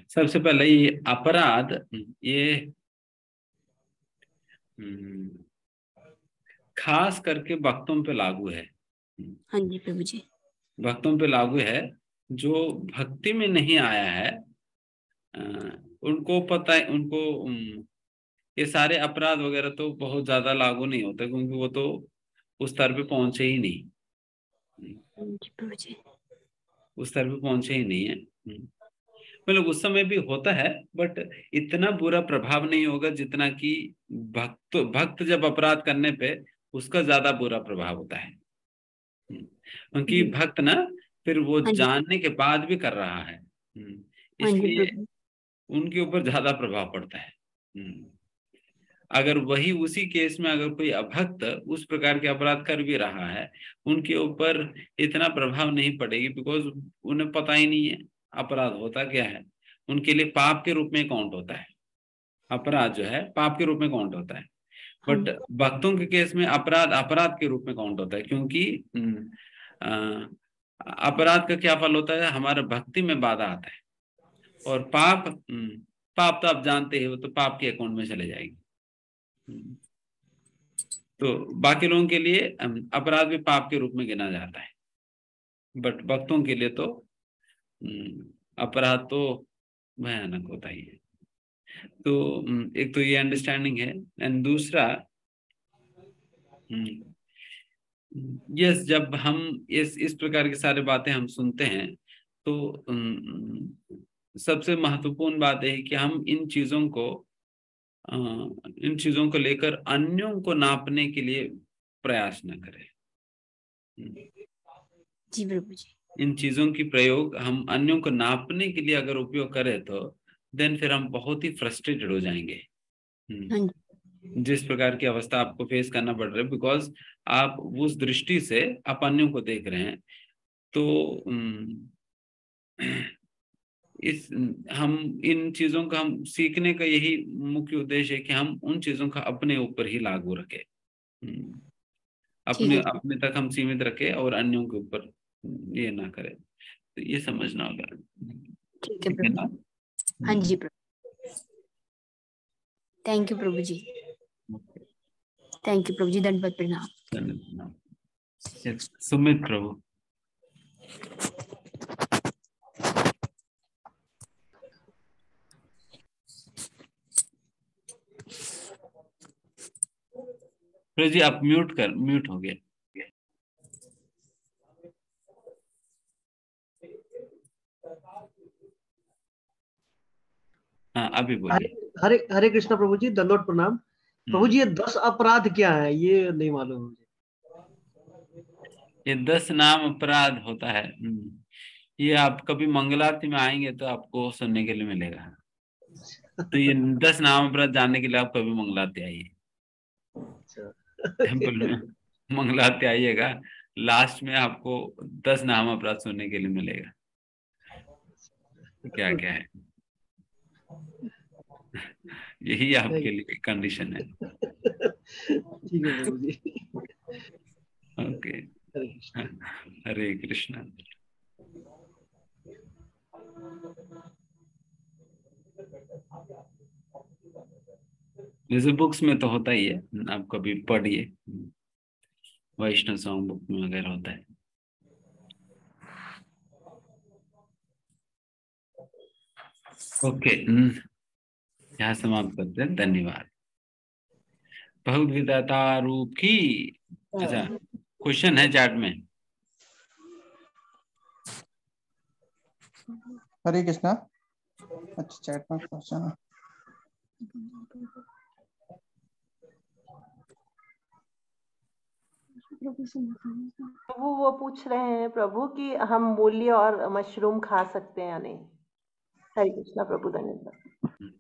A: सबसे पहले ये अपराध, ये खास करके भक्तों पे लागू है।
F: हाँ जी प्रभु जी।
A: भक्तों पे लागू है। जो भक्ति में नहीं आया है उनको पता है, उनको ये सारे अपराध वगैरह तो बहुत ज्यादा लागू नहीं होते, क्योंकि वो तो उस स्तर पे पहुंचे ही नहीं।
F: हाँ जी प्रभु जी।
A: उस स्तर पे पहुंचे ही नहीं है। मतलब उस समय भी होता है, बट इतना बुरा प्रभाव नहीं होगा जितना कि भक्त जब अपराध करने पे उसका ज्यादा बुरा प्रभाव होता है। क्योंकि भक्त ना फिर वो
F: हाँ जी
A: जानने के बाद भी कर रहा है,
F: हाँ जी
A: इसलिए
F: प्रभु।
A: उनके ऊपर ज्यादा प्रभाव पड़ता है। अगर वही उसी केस में अगर कोई अभक्त उस प्रकार के अपराध कर भी रहा है, उनके ऊपर इतना प्रभाव नहीं पड़ेगी, बिकॉज उन्हें पता ही नहीं है अपराध होता क्या है। उनके लिए पाप के रूप में काउंट होता है, अपराध जो है पाप के रूप में काउंट होता है।
F: हाँ
A: बट भक्तों के केस में अपराध अपराध के रूप में काउंट होता है, क्योंकि अपराध का क्या फल होता है, हमारे भक्ति में बाधा आता है। और पाप पाप तो आप जानते हैं, वो तो पाप के अकाउंट में चले जाएगी। तो बाकी लोगों के लिए अपराध भी पाप के रूप में गिना जाता है, बट भक्तों के लिए तो अपराध तो भयानक होता ही है। तो एक तो ये अंडरस्टैंडिंग है। एंड दूसरा, यस, जब हम इस प्रकार की सारी बातें हम सुनते हैं, तो सबसे महत्वपूर्ण बात है कि हम इन चीजों को लेकर अन्यों को नापने के लिए प्रयास न करें।
F: जी प्रभु जी।
A: इन चीजों की प्रयोग हम अन्यों को नापने के लिए अगर उपयोग करें तो देन फिर हम बहुत ही फ्रस्ट्रेटेड हो जाएंगे।
F: हाँ जी
A: जिस प्रकार की अवस्था आपको फेस करना पड़ रहा है, बिकॉज आप उस दृष्टि से आप अन्यों को देख रहे हैं। तो हम इन चीजों का हम सीखने का यही मुख्य उद्देश्य है कि हम उन चीजों का अपने ऊपर ही लागू रखें,
F: ठीक
A: अपने
F: है
A: अपने तक हम सीमित रखें और अन्यों के ऊपर ये ना करें। तो ये समझना होगा।
F: ठीक है
A: ठीक है ना?
F: प्रभु। हाँ जी प्रभु। थैंक यू प्रभु जी। थैंक यू प्रभु जी। दंडवत प्रणाम।
A: सुमित प्रभु। प्रभु जी आप म्यूट हो गए। हाँ अभी बोलिए।
G: हरे हरे कृष्णा प्रभु जी, दंडवत प्रणाम। प्रभु जी ये 10 अपराध क्या है, ये नहीं मालूम मुझे।
A: ये 10 नाम अपराध होता है। ये आप कभी मंगलारती में आएंगे तो आपको सुनने के लिए मिलेगा। तो ये 10 नाम अपराध जानने के लिए आप कभी मंगलारती आइए, टेम्पल में मंगलारती आइएगा। लास्ट में आपको 10 नाम अपराध सुनने के लिए मिलेगा, क्या क्या है। यही आपके लिए कंडीशन है।
G: ठीक है प्रभु जी।
A: ओके, हरे कृष्णा। जैसे बुक्स में तो होता ही है, आप कभी पढ़िए, वैष्णव सॉन्ग बुक में वगैरह होता है। ओके, यहाँ समाप्त करते हैं। धन्यवाद। बहुविधता रूप की। अच्छा, क्वेश्चन है चैट में।
H: हरे कृष्णा। अच्छा, चैट में क्वेश्चन है।
I: प्रभु वो पूछ रहे हैं प्रभु कि हम मूली और मशरूम खा सकते हैं या नहीं। हरे कृष्णा प्रभु, धन्यवाद।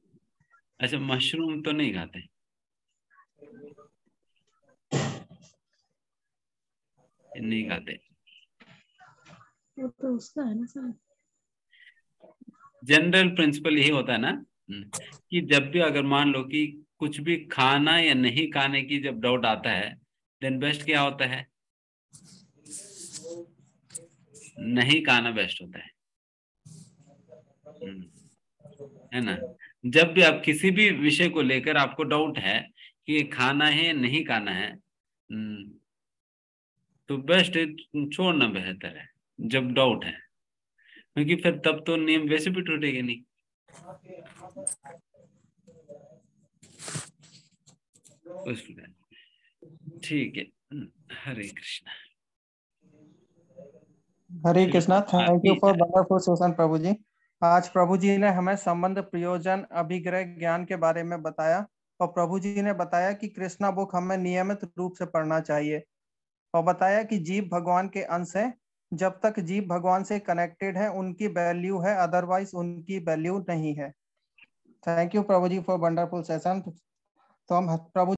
A: अच्छा, मशरूम तो नहीं खाते। नहीं खाते।
B: वो तो उसका है ना सर।
A: जनरल प्रिंसिपल यही होता है ना, कि जब भी अगर मान लो कि कुछ भी खाना या नहीं खाने की जब डाउट आता है, देन बेस्ट क्या होता है? नहीं खाना बेस्ट होता है। है ना? जब भी आप किसी भी विषय को लेकर आपको डाउट है कि ये खाना है या नहीं खाना है, तो बेस्ट छोड़ना बेहतर है जब डाउट है, क्योंकि फिर तब तो नियम वैसे भी टूटेगा नहीं। ठीक है। Hare Krishna.
H: Hare Krishna. Thank you for wonderful session प्रभु जी। आज प्रभु जी ने हमें संबंध, प्रयोजन, अभिग्रह ज्ञान के बारे में बताया, और प्रभु जी ने बताया कि कृष्णा बुक हमें नियमित रूप से पढ़ना चाहिए, और बताया कि जीव भगवान के अंश है। जब तक जीव भगवान से कनेक्टेड है उनकी वैल्यू है, अदरवाइज उनकी वैल्यू नहीं है। Thank you Prabhu ji for wonderful session. तो हम प्रभु